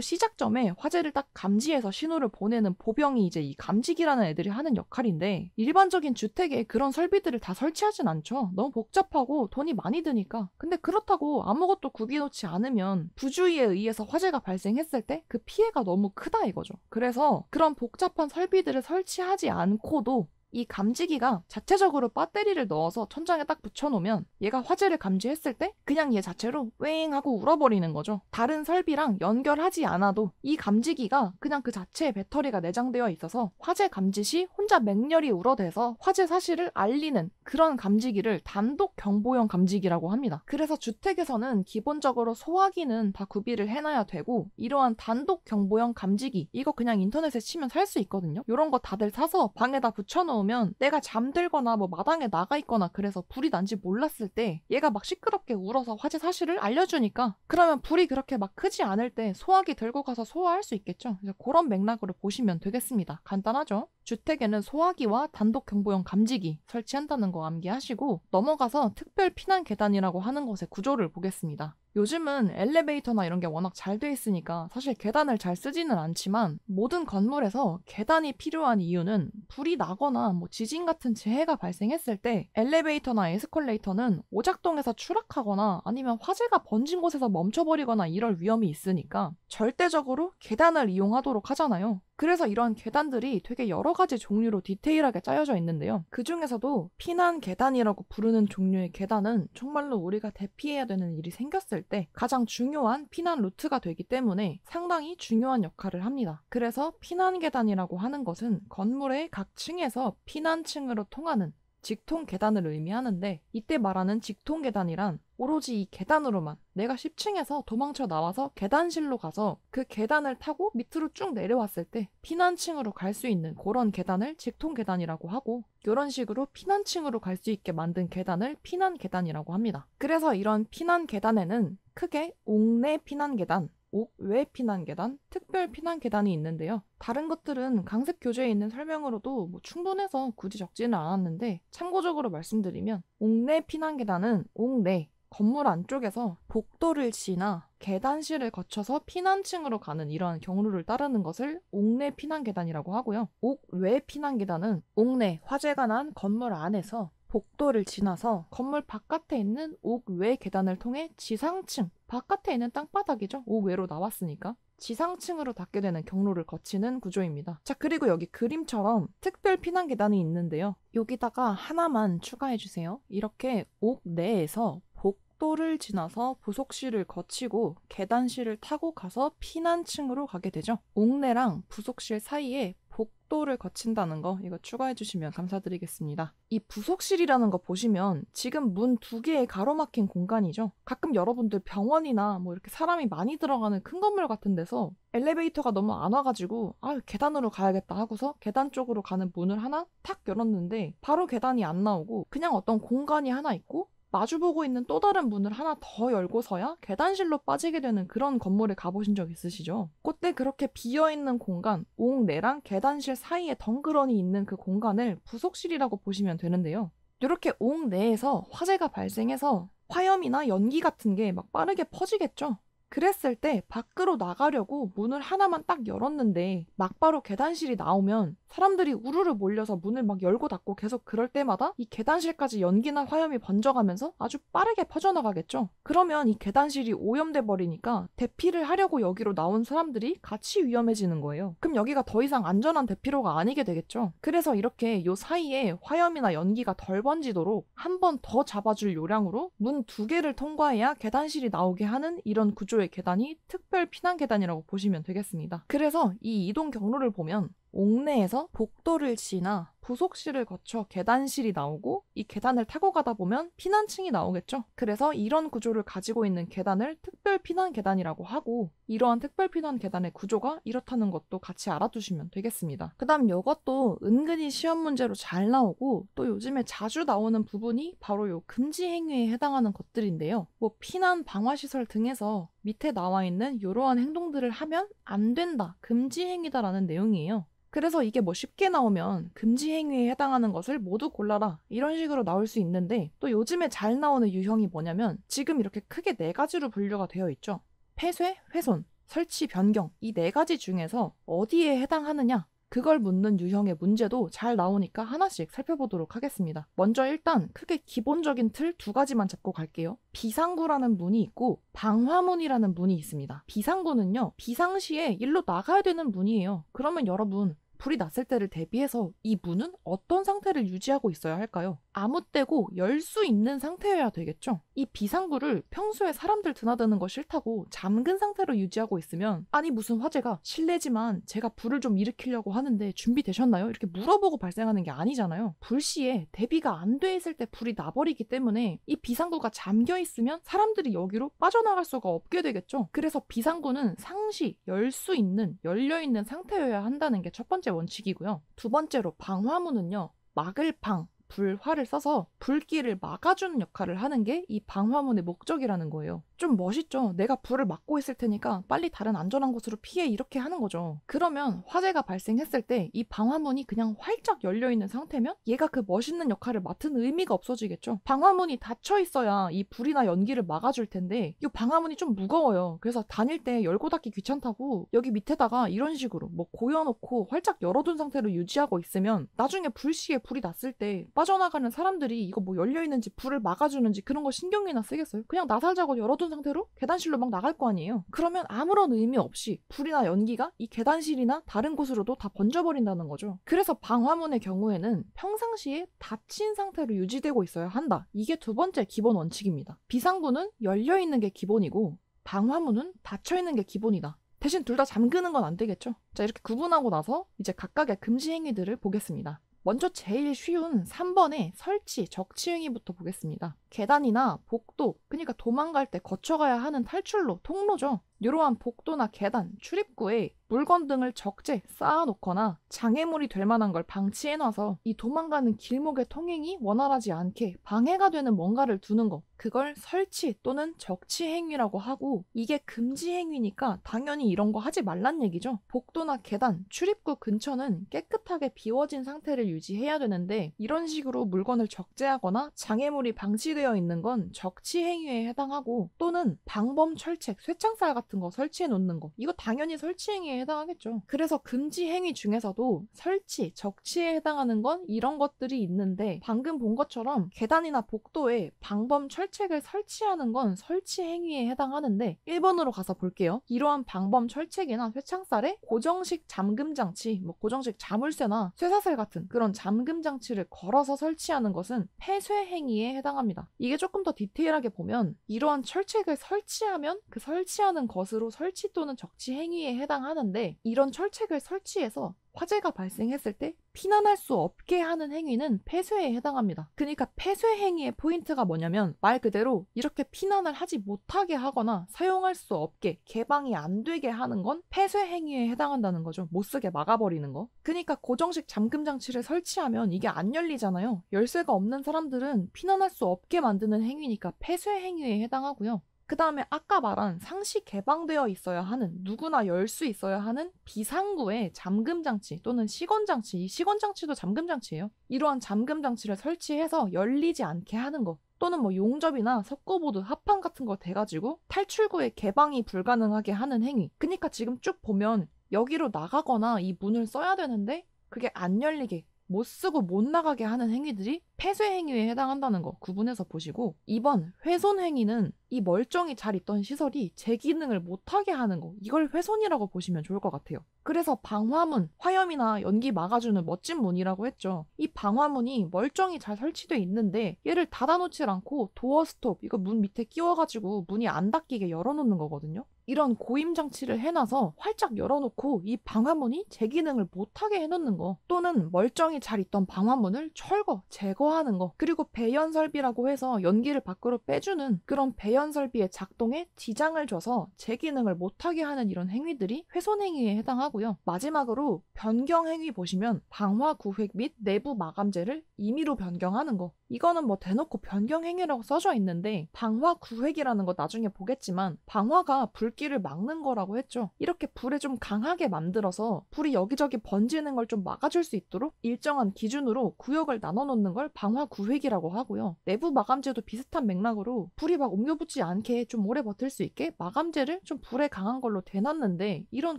시작점에 화재를 딱 감지해서 신호를 보내는 보병이 이제 이 감지기라는 애들이 하는 역할인데, 일반적인 주택에 그런 설비들을 다 설치하진 않죠. 너무 복잡하고 돈이 많이 드니까. 근데 그렇다고 아무것도 구비해놓지 않으면 부주의에 의해서 화재가 발생했을 때 그 피해가 너무 크다 이거죠. 그래서 그런 복잡한 설비들을 설치하지 않고도 이 감지기가 자체적으로 배터리를 넣어서 천장에 딱 붙여놓으면 얘가 화재를 감지했을 때 그냥 얘 자체로 웽 하고 울어버리는 거죠. 다른 설비랑 연결하지 않아도 이 감지기가 그냥 그 자체에 배터리가 내장되어 있어서 화재 감지 시 혼자 맹렬히 울어대서 화재 사실을 알리는 그런 감지기를 단독 경보형 감지기라고 합니다. 그래서 주택에서는 기본적으로 소화기는 다 구비를 해놔야 되고, 이러한 단독 경보형 감지기 이거 그냥 인터넷에 치면 살 수 있거든요. 이런 거 다들 사서 방에다 붙여놓으면 내가 잠들거나 뭐 마당에 나가 있거나 그래서 불이 난지 몰랐을 때 얘가 막 시끄럽게 울어서 화재 사실을 알려주니까, 그러면 불이 그렇게 막 크지 않을 때 소화기 들고 가서 소화할 수 있겠죠. 그래서 그런 맥락으로 보시면 되겠습니다. 간단하죠? 주택에는 소화기와 단독 경보형 감지기 설치한다는 거 암기하시고 넘어가서 특별 피난 계단이라고 하는 것의 구조를 보겠습니다. 요즘은 엘리베이터나 이런 게 워낙 잘 돼 있으니까 사실 계단을 잘 쓰지는 않지만, 모든 건물에서 계단이 필요한 이유는 불이 나거나 뭐 지진 같은 재해가 발생했을 때 엘리베이터나 에스컬레이터는 오작동에서 추락하거나 아니면 화재가 번진 곳에서 멈춰버리거나 이럴 위험이 있으니까 절대적으로 계단을 이용하도록 하잖아요. 그래서 이런 계단들이 되게 여러 가지 종류로 디테일하게 짜여져 있는데요. 그 중에서도 피난 계단이라고 부르는 종류의 계단은 정말로 우리가 대피해야 되는 일이 생겼을 때 가장 중요한 피난 루트가 되기 때문에 상당히 중요한 역할을 합니다. 그래서 피난 계단이라고 하는 것은 건물의 각 층에서 피난층으로 통하는 직통 계단을 의미하는데, 이때 말하는 직통 계단이란 오로지 이 계단으로만 내가 10층에서 도망쳐 나와서 계단실로 가서 그 계단을 타고 밑으로 쭉 내려왔을 때 피난층으로 갈 수 있는 그런 계단을 직통 계단이라고 하고, 이런 식으로 피난층으로 갈 수 있게 만든 계단을 피난 계단이라고 합니다. 그래서 이런 피난 계단에는 크게 옥내 피난 계단, 옥외 피난 계단, 특별 피난 계단이 있는데요. 다른 것들은 강습 교재에 있는 설명으로도 뭐 충분해서 굳이 적지는 않았는데, 참고적으로 말씀드리면 옥내 피난 계단은 옥내 건물 안쪽에서 복도를 지나 계단실을 거쳐서 피난층으로 가는 이러한 경로를 따르는 것을 옥내 피난 계단이라고 하고요. 옥외 피난 계단은 옥내 화재가 난 건물 안에서 복도를 지나서 건물 바깥에 있는 옥외 계단을 통해 지상층, 바깥에 있는 땅바닥이죠. 옥외로 나왔으니까 지상층으로 닿게 되는 경로를 거치는 구조입니다. 자, 그리고 여기 그림처럼 특별 피난 계단이 있는데요. 여기다가 하나만 추가해주세요. 이렇게 옥내에서 복도를 지나서 부속실을 거치고 계단실을 타고 가서 피난층으로 가게 되죠. 옥내랑 부속실 사이에 복도를 거친다는 거 이거 추가해 주시면 감사드리겠습니다. 이 부속실이라는 거 보시면 지금 문 2개의 가로막힌 공간이죠. 가끔 여러분들 병원이나 뭐 이렇게 사람이 많이 들어가는 큰 건물 같은 데서 엘리베이터가 너무 안 와가지고 계단으로 가야겠다 하고서 계단 쪽으로 가는 문을 하나 탁 열었는데 바로 계단이 안 나오고 그냥 어떤 공간이 하나 있고 마주보고 있는 또 다른 문을 하나 더 열고서야 계단실로 빠지게 되는 그런 건물에 가보신 적 있으시죠? 그때 그렇게 비어있는 공간, 옥내랑 계단실 사이에 덩그러니 있는 그 공간을 부속실이라고 보시면 되는데요. 이렇게 옥내에서 화재가 발생해서 화염이나 연기 같은 게 막 빠르게 퍼지겠죠? 그랬을 때 밖으로 나가려고 문을 하나만 딱 열었는데 막바로 계단실이 나오면 사람들이 우르르 몰려서 문을 막 열고 닫고 계속 그럴 때마다 이 계단실까지 연기나 화염이 번져가면서 아주 빠르게 퍼져나가겠죠. 그러면 이 계단실이 오염돼 버리니까 대피를 하려고 여기로 나온 사람들이 같이 위험해지는 거예요. 그럼 여기가 더 이상 안전한 대피로가 아니게 되겠죠. 그래서 이렇게 요 사이에 화염이나 연기가 덜 번지도록 한 번 더 잡아줄 요량으로 문 2개를 통과해야 계단실이 나오게 하는 이런 구조의 계단이 특별 피난 계단이라고 보시면 되겠습니다. 그래서 이 이동 경로를 보면 옥내에서 복도를 지나 부속실을 거쳐 계단실이 나오고 이 계단을 타고 가다 보면 피난층이 나오겠죠. 그래서 이런 구조를 가지고 있는 계단을 특별피난 계단이라고 하고 이러한 특별피난 계단의 구조가 이렇다는 것도 같이 알아두시면 되겠습니다. 그 다음 이것도 은근히 시험 문제로 잘 나오고 또 요즘에 자주 나오는 부분이 바로 요 금지 행위에 해당하는 것들인데요. 뭐 피난 방화시설 등에서 밑에 나와 있는 이러한 행동들을 하면 안 된다, 금지 행위다라는 내용이에요. 그래서 이게 뭐 쉽게 나오면 금지 행위에 해당하는 것을 모두 골라라 이런 식으로 나올 수 있는데 또 요즘에 잘 나오는 유형이 뭐냐면 지금 이렇게 크게 4가지로 분류가 되어 있죠. 폐쇄, 훼손, 설치, 변경 이 4가지 중에서 어디에 해당하느냐 그걸 묻는 유형의 문제도 잘 나오니까 하나씩 살펴보도록 하겠습니다. 먼저 일단 크게 기본적인 틀 2가지만 잡고 갈게요. 비상구라는 문이 있고 방화문이라는 문이 있습니다. 비상구는요, 비상시에 일로 나가야 되는 문이에요. 그러면 여러분 불이 났을 때를 대비해서 이 문은 어떤 상태를 유지하고 있어야 할까요? 아무 때고 열 수 있는 상태여야 되겠죠? 이 비상구를 평소에 사람들 드나드는 거 싫다고 잠근 상태로 유지하고 있으면 아니 무슨 화재가 실례지만 제가 불을 좀 일으키려고 하는데 준비되셨나요? 이렇게 물어보고 발생하는 게 아니잖아요. 불시에 대비가 안 돼 있을 때 불이 나버리기 때문에 이 비상구가 잠겨 있으면 사람들이 여기로 빠져나갈 수가 없게 되겠죠? 그래서 비상구는 상시 열 수 있는, 열려있는 상태여야 한다는 게 첫 번째 원칙이고요. 두 번째로 방화문은요, 막을 방, 불화를 써서 불길을 막아주는 역할을 하는 게 이 방화문의 목적이라는 거예요. 좀 멋있죠? 내가 불을 막고 있을 테니까 빨리 다른 안전한 곳으로 피해 이렇게 하는 거죠. 그러면 화재가 발생했을 때 이 방화문이 그냥 활짝 열려있는 상태면 얘가 그 멋있는 역할을 맡은 의미가 없어지겠죠. 방화문이 닫혀 있어야 이 불이나 연기를 막아줄 텐데 이 방화문이 좀 무거워요. 그래서 다닐 때 열고 닫기 귀찮다고 여기 밑에다가 이런 식으로 뭐 고여놓고 활짝 열어둔 상태로 유지하고 있으면 나중에 불시에 불이 났을 때 빠져나가는 사람들이 이거 뭐 열려있는지 불을 막아주는지 그런 거 신경이나 쓰겠어요? 그냥 나살자고 열어둔 상태로 계단실로 막 나갈 거 아니에요. 그러면 아무런 의미 없이 불이나 연기가 이 계단실이나 다른 곳으로도 다 번져버린다는 거죠. 그래서 방화문의 경우에는 평상시에 닫힌 상태로 유지되고 있어야 한다. 이게 두 번째 기본 원칙입니다. 비상구는 열려있는 게 기본이고 방화문은 닫혀있는 게 기본이다. 대신 둘 다 잠그는 건 안 되겠죠. 자, 이렇게 구분하고 나서 이제 각각의 금지 행위들을 보겠습니다. 먼저 제일 쉬운 3번의 설치, 적치 행위부터 보겠습니다. 계단이나 복도, 그러니까 도망갈 때 거쳐가야 하는 탈출로, 통로죠. 이러한 복도나 계단, 출입구에 물건 등을 적재 쌓아놓거나 장애물이 될 만한 걸 방치해놔서 이 도망가는 길목의 통행이 원활하지 않게 방해가 되는 뭔가를 두는 거, 그걸 설치 또는 적치 행위라고 하고 이게 금지 행위니까 당연히 이런 거 하지 말란 얘기죠. 복도나 계단, 출입구 근처는 깨끗하게 비워진 상태를 유지해야 되는데 이런 식으로 물건을 적재하거나 장애물이 방치되어 있는 건 적치 행위에 해당하고 또는 방범 철책, 쇠창살 같은 거 설치해 놓는 거 이거 당연히 설치 행위에 해당하겠죠. 그래서 금지 행위 중에서도 설치, 적치에 해당하는 건 이런 것들이 있는데 방금 본 것처럼 계단이나 복도에 방범 철책을 설치하는 건 설치 행위에 해당하는데 1번으로 가서 볼게요. 이러한 방범 철책이나 쇠창살에 고정식 잠금 장치, 뭐 고정식 자물쇠나 쇠사슬 같은 그런 잠금 장치를 걸어서 설치하는 것은 폐쇄 행위에 해당합니다. 이게 조금 더 디테일하게 보면 이러한 철책을 설치하면 그 설치하는 것으로 설치 또는 적치 행위에 해당하는데 이런 철책을 설치해서 화재가 발생했을 때 피난할 수 없게 하는 행위는 폐쇄에 해당합니다. 그러니까 폐쇄 행위의 포인트가 뭐냐면 말 그대로 이렇게 피난을 하지 못하게 하거나 사용할 수 없게 개방이 안 되게 하는 건 폐쇄 행위에 해당한다는 거죠. 못 쓰게 막아버리는 거. 그러니까 고정식 잠금 장치를 설치하면 이게 안 열리잖아요. 열쇠가 없는 사람들은 피난할 수 없게 만드는 행위니까 폐쇄 행위에 해당하고요. 그 다음에 아까 말한 상시 개방되어 있어야 하는 누구나 열 수 있어야 하는 비상구의 잠금장치 또는 시건장치 이 시건장치도 잠금장치예요. 이러한 잠금장치를 설치해서 열리지 않게 하는 거 또는 뭐 용접이나 석고보드, 합판 같은 거 대가지고 탈출구의 개방이 불가능하게 하는 행위. 그러니까 지금 쭉 보면 여기로 나가거나 이 문을 써야 되는데 그게 안 열리게 못 쓰고 못 나가게 하는 행위들이 폐쇄 행위에 해당한다는 거 구분해서 보시고, 2번 훼손 행위는 이 멀쩡히 잘 있던 시설이 제 기능을 못하게 하는 거, 이걸 훼손이라고 보시면 좋을 것 같아요. 그래서 방화문, 화염이나 연기 막아주는 멋진 문이라고 했죠. 이 방화문이 멀쩡히 잘 설치돼 있는데 얘를 닫아놓질 않고 도어 스톱, 이거 문 밑에 끼워가지고 문이 안 닫히게 열어놓는 거거든요. 이런 고임 장치를 해놔서 활짝 열어놓고 이 방화문이 제 기능을 못하게 해놓는 거, 또는 멀쩡히 잘 있던 방화문을 철거, 제거하는 거, 그리고 배연 설비라고 해서 연기를 밖으로 빼주는 그런 배연 설비의 작동에 지장을 줘서 제 기능을 못하게 하는 이런 행위들이 훼손 행위에 해당하고요. 마지막으로 변경 행위 보시면 방화 구획 및 내부 마감재를 임의로 변경하는 거, 이거는 뭐 대놓고 변경 행위라고 써져 있는데 방화 구획이라는 거 나중에 보겠지만 방화가 불길을 막는 거라고 했죠. 이렇게 불을 좀 강하게 만들어서 불이 여기저기 번지는 걸 좀 막아줄 수 있도록 일정한 기준으로 구역을 나눠 놓는 걸 방화 구획이라고 하고요. 내부 마감재도 비슷한 맥락으로 불이 막 옮겨붙지 않게 좀 오래 버틸 수 있게 마감재를 좀 불에 강한 걸로 대놨는데, 이런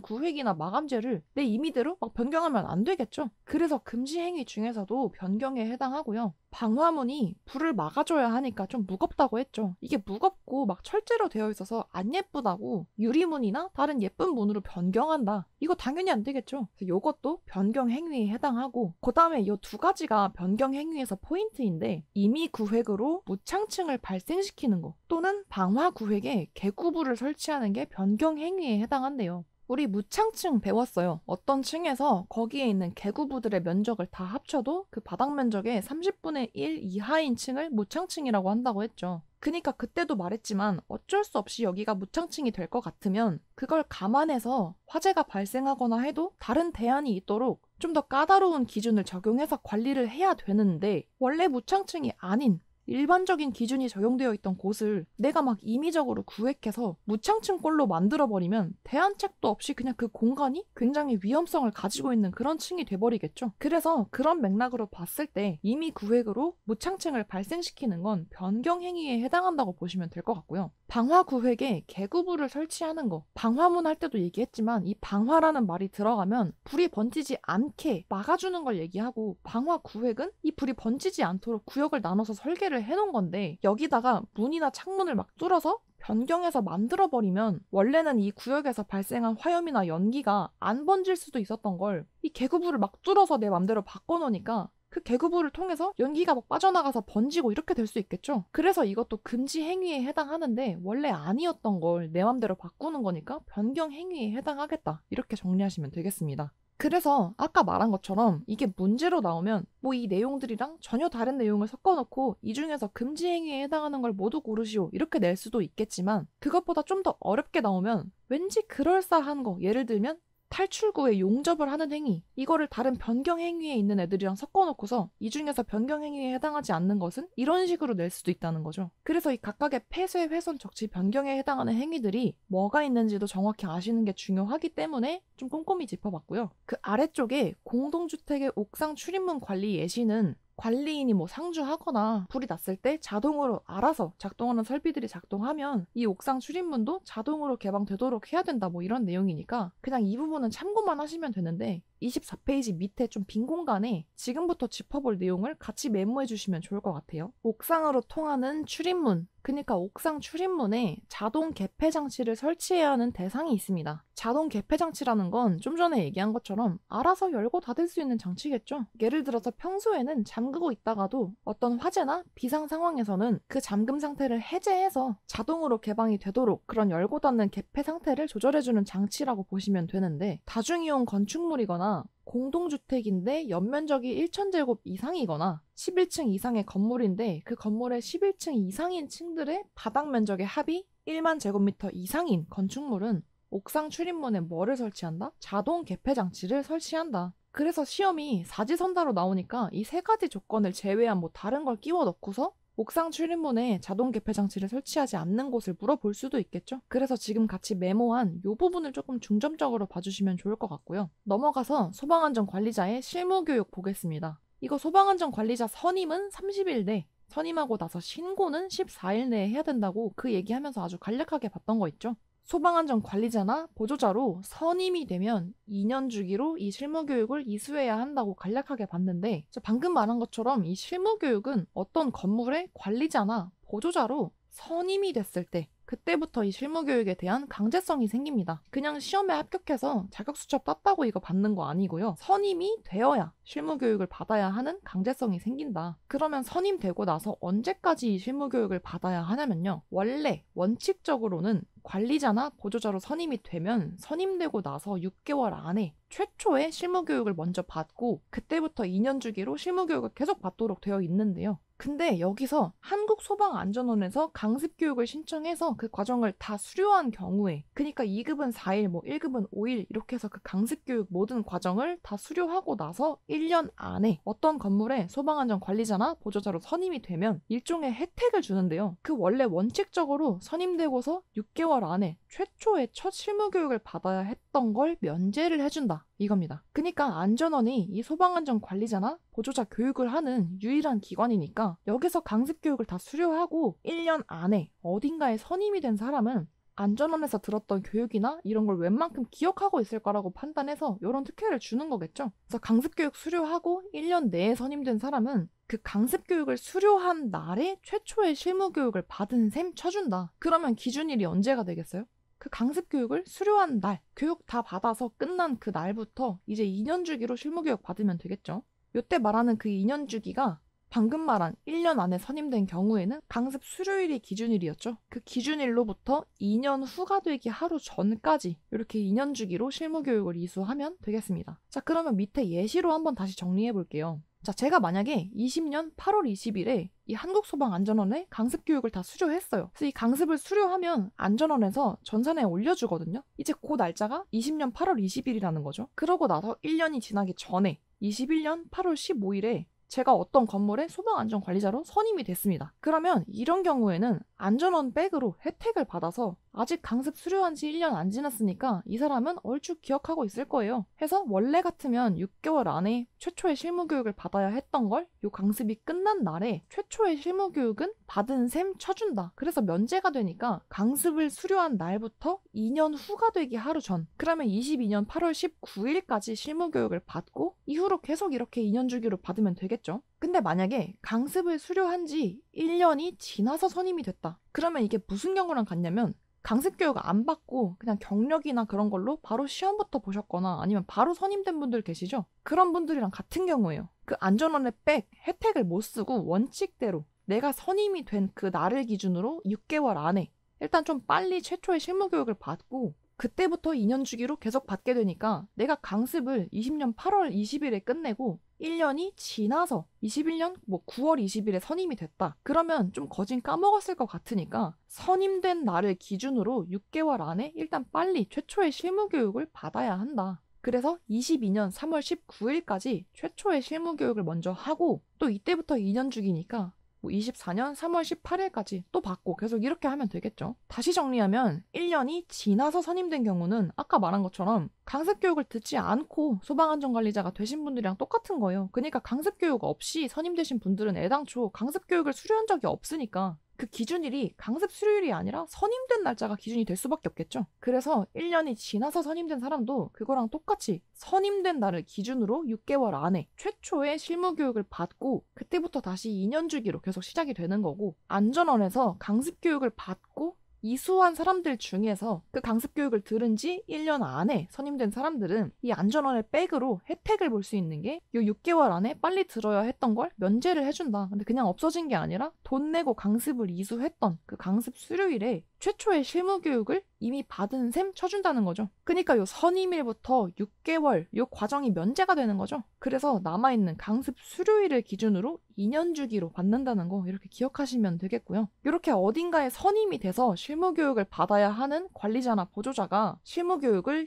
구획이나 마감재를 내 임의대로 막 변경하면 안 되겠죠. 그래서 금지 행위 중에서도 변경에 해당하고요. 방화문이 불을 막아줘야 하니까 좀 무겁다고 했죠. 이게 무겁고 막 철제로 되어 있어서 안 예쁘다고 유리문이나 다른 예쁜 문으로 변경한다, 이거 당연히 안 되겠죠. 그래서 이것도 변경 행위에 해당하고, 그 다음에 이 두 가지가 변경 행위에서 포인트인데, 임의 구획으로 무창층을 발생시키는 거 또는 방화 구획에 개구부를 설치하는 게 변경 행위에 해당한대요. 우리 무창층 배웠어요. 어떤 층에서 거기에 있는 개구부들의 면적을 다 합쳐도 그 바닥 면적의 30분의 1 이하인 층을 무창층이라고 한다고 했죠. 그니까 그때도 말했지만 어쩔 수 없이 여기가 무창층이 될 것 같으면 그걸 감안해서 화재가 발생하거나 해도 다른 대안이 있도록 좀 더 까다로운 기준을 적용해서 관리를 해야 되는데, 원래 무창층이 아닌 일반적인 기준이 적용되어 있던 곳을 내가 막 임의적으로 구획해서 무창층꼴로 만들어버리면 대안책도 없이 그냥 그 공간이 굉장히 위험성을 가지고 있는 그런 층이 돼버리겠죠. 그래서 그런 맥락으로 봤을 때 임의 구획으로 무창층을 발생시키는 건 변경 행위에 해당한다고 보시면 될 것 같고요. 방화 구획에 개구부를 설치하는 거, 방화문 할 때도 얘기했지만 이 방화라는 말이 들어가면 불이 번지지 않게 막아주는 걸 얘기하고, 방화 구획은 이 불이 번지지 않도록 구역을 나눠서 설계를 해놓은 건데, 여기다가 문이나 창문을 막 뚫어서 변경해서 만들어버리면 원래는 이 구역에서 발생한 화염이나 연기가 안 번질 수도 있었던 걸 이 개구부를 막 뚫어서 내 맘대로 바꿔놓으니까 그 개구부를 통해서 연기가 막 빠져나가서 번지고 이렇게 될 수 있겠죠. 그래서 이것도 금지 행위에 해당하는데 원래 아니었던 걸 내 맘대로 바꾸는 거니까 변경 행위에 해당하겠다, 이렇게 정리하시면 되겠습니다. 그래서 아까 말한 것처럼 이게 문제로 나오면 뭐 이 내용들이랑 전혀 다른 내용을 섞어놓고 이 중에서 금지 행위에 해당하는 걸 모두 고르시오, 이렇게 낼 수도 있겠지만, 그것보다 좀 더 어렵게 나오면 왠지 그럴싸한 거, 예를 들면 탈출구에 용접을 하는 행위, 이거를 다른 변경 행위에 있는 애들이랑 섞어놓고서 이 중에서 변경 행위에 해당하지 않는 것은 이런 식으로 낼 수도 있다는 거죠. 그래서 이 각각의 폐쇄, 훼손, 적치, 변경에 해당하는 행위들이 뭐가 있는지도 정확히 아시는 게 중요하기 때문에 좀 꼼꼼히 짚어봤고요. 그 아래쪽에 공동주택의 옥상 출입문 관리 예시는 관리인이 뭐 상주하거나 불이 났을 때 자동으로 알아서 작동하는 설비들이 작동하면 이 옥상 출입문도 자동으로 개방되도록 해야 된다, 뭐 이런 내용이니까 그냥 이 부분은 참고만 하시면 되는데, 24페이지 밑에 좀 빈 공간에 지금부터 짚어볼 내용을 같이 메모해 주시면 좋을 것 같아요. 옥상으로 통하는 출입문, 그러니까 옥상 출입문에 자동 개폐 장치를 설치해야 하는 대상이 있습니다. 자동 개폐 장치라는 건 좀 전에 얘기한 것처럼 알아서 열고 닫을 수 있는 장치겠죠. 예를 들어서 평소에는 잠그고 있다가도 어떤 화재나 비상 상황에서는 그 잠금 상태를 해제해서 자동으로 개방이 되도록 그런 열고 닫는 개폐 상태를 조절해주는 장치라고 보시면 되는데, 다중이용 건축물이거나 공동주택인데 연면적이 1000제곱 이상이거나 11층 이상의 건물인데 그 건물의 11층 이상인 층들의 바닥 면적의 합이 1만 제곱미터 이상인 건축물은 옥상 출입문에 뭐를 설치한다? 자동 개폐 장치를 설치한다. 그래서 시험이 사지선다로 나오니까 이 세 가지 조건을 제외한 뭐 다른 걸 끼워 넣고서 옥상 출입문에 자동 개폐 장치를 설치하지 않는 곳을 물어볼 수도 있겠죠. 그래서 지금 같이 메모한 이 부분을 조금 중점적으로 봐주시면 좋을 것 같고요. 넘어가서 소방안전관리자의 실무교육 보겠습니다. 이거 소방안전관리자 선임은 30일 내, 선임하고 나서 신고는 14일 내에 해야 된다고 그 얘기하면서 아주 간략하게 봤던 거 있죠. 소방안전관리자나 보조자로 선임이 되면 2년 주기로 이 실무교육을 이수해야 한다고 간략하게 봤는데, 방금 말한 것처럼 이 실무교육은 어떤 건물의 관리자나 보조자로 선임이 됐을 때, 그때부터 이 실무교육에 대한 강제성이 생깁니다. 그냥 시험에 합격해서 자격수첩 땄다고 이거 받는 거 아니고요. 선임이 되어야 실무교육을 받아야 하는 강제성이 생긴다. 그러면 선임되고 나서 언제까지 이 실무교육을 받아야 하냐면요. 원래 원칙적으로는 관리자나 보조자로 선임이 되면 선임되고 나서 6개월 안에 최초의 실무교육을 먼저 받고 그때부터 2년 주기로 실무교육을 계속 받도록 되어 있는데요. 근데 여기서 한국소방안전원에서 강습교육을 신청해서 그 과정을 다 수료한 경우에, 그러니까 2급은 4일, 1급은 5일 이렇게 해서 그 강습교육 모든 과정을 다 수료하고 나서 1년 안에 어떤 건물에 소방안전관리자나 보조자로 선임이 되면 일종의 혜택을 주는데요. 그 원래 원칙적으로 선임되고서 6개월 안에 최초의 첫 실무교육을 받아야 했던 걸 면제를 해준다. 이겁니다. 그러니까 안전원이 이 소방안전관리자나 보조자 교육을 하는 유일한 기관이니까 여기서 강습교육을 다 수료하고 1년 안에 어딘가에 선임이 된 사람은 안전원에서 들었던 교육이나 이런 걸 웬만큼 기억하고 있을 거라고 판단해서 이런 특혜를 주는 거겠죠. 그래서 강습교육 수료하고 1년 내에 선임된 사람은 그 강습교육을 수료한 날에 최초의 실무교육을 받은 셈 쳐준다. 그러면 기준일이 언제가 되겠어요? 그 강습교육을 수료한 날, 교육 다 받아서 끝난 그 날부터 이제 2년 주기로 실무교육 받으면 되겠죠. 요때 말하는 그 2년 주기가 방금 말한 1년 안에 선임된 경우에는 강습 수료일이 기준일이었죠. 그 기준일로부터 2년 후가 되기 하루 전까지 이렇게 2년 주기로 실무교육을 이수하면 되겠습니다. 자, 그러면 밑에 예시로 한번 다시 정리해 볼게요. 자, 제가 만약에 20년 8월 20일에 이 한국소방안전원에 강습교육을 다 수료했어요. 그래서 이 강습을 수료하면 안전원에서 전산에 올려주거든요. 이제 그 날짜가 20년 8월 20일이라는 거죠. 그러고 나서 1년이 지나기 전에 21년 8월 15일에 제가 어떤 건물의 소방안전관리자로 선임이 됐습니다. 그러면 이런 경우에는 안전원 백으로 혜택을 받아서 아직 강습 수료한 지 1년 안 지났으니까 이 사람은 얼추 기억하고 있을 거예요. 해서 원래 같으면 6개월 안에 최초의 실무교육을 받아야 했던 걸 이 강습이 끝난 날에 최초의 실무교육은 받은 셈 쳐준다. 그래서 면제가 되니까 강습을 수료한 날부터 2년 후가 되기 하루 전, 그러면 22년 8월 19일까지 실무교육을 받고 이후로 계속 이렇게 2년 주기로 받으면 되겠죠. 근데 만약에 강습을 수료한 지 1년이 지나서 선임이 됐다. 그러면 이게 무슨 경우랑 같냐면 강습교육 안 받고 그냥 경력이나 그런 걸로 바로 시험부터 보셨거나 아니면 바로 선임된 분들 계시죠? 그런 분들이랑 같은 경우예요. 그 안전원의 백 혜택을 못 쓰고 원칙대로 내가 선임이 된 그 날을 기준으로 6개월 안에 일단 좀 빨리 최초의 실무교육을 받고 그때부터 2년 주기로 계속 받게 되니까 내가 강습을 20년 8월 20일에 끝내고 1년이 지나서 21년 9월 20일에 선임이 됐다. 그러면 좀 거진 까먹었을 것 같으니까 선임된 날을 기준으로 6개월 안에 일단 빨리 최초의 실무교육을 받아야 한다. 그래서 22년 3월 19일까지 최초의 실무교육을 먼저 하고 또 이때부터 2년 주기니까 24년 3월 18일까지 또 받고 계속 이렇게 하면 되겠죠. 다시 정리하면 1년이 지나서 선임된 경우는 아까 말한 것처럼 강습교육을 듣지 않고 소방안전관리자가 되신 분들이랑 똑같은 거예요. 그러니까 강습교육 없이 선임되신 분들은 애당초 강습교육을 수료한 적이 없으니까 그 기준일이 강습 수료일이 아니라 선임된 날짜가 기준이 될 수밖에 없겠죠. 그래서 1년이 지나서 선임된 사람도 그거랑 똑같이 선임된 날을 기준으로 6개월 안에 최초의 실무교육을 받고 그때부터 다시 2년 주기로 계속 시작이 되는 거고, 안전원에서 강습교육을 받고 이수한 사람들 중에서 그 강습교육을 들은 지 1년 안에 선임된 사람들은 이 안전원의 백으로 혜택을 볼 수 있는 게 이 6개월 안에 빨리 들어야 했던 걸 면제를 해준다. 근데 그냥 없어진 게 아니라 돈 내고 강습을 이수했던 그 강습 수료일에 최초의 실무교육을 이미 받은 셈 쳐준다는 거죠. 그러니까 요 선임일부터 6개월 요 과정이 면제가 되는 거죠. 그래서 남아있는 강습 수료일을 기준으로 2년 주기로 받는다는 거 이렇게 기억하시면 되겠고요. 이렇게 어딘가에 선임이 돼서 실무교육을 받아야 하는 관리자나 보조자가 실무교육을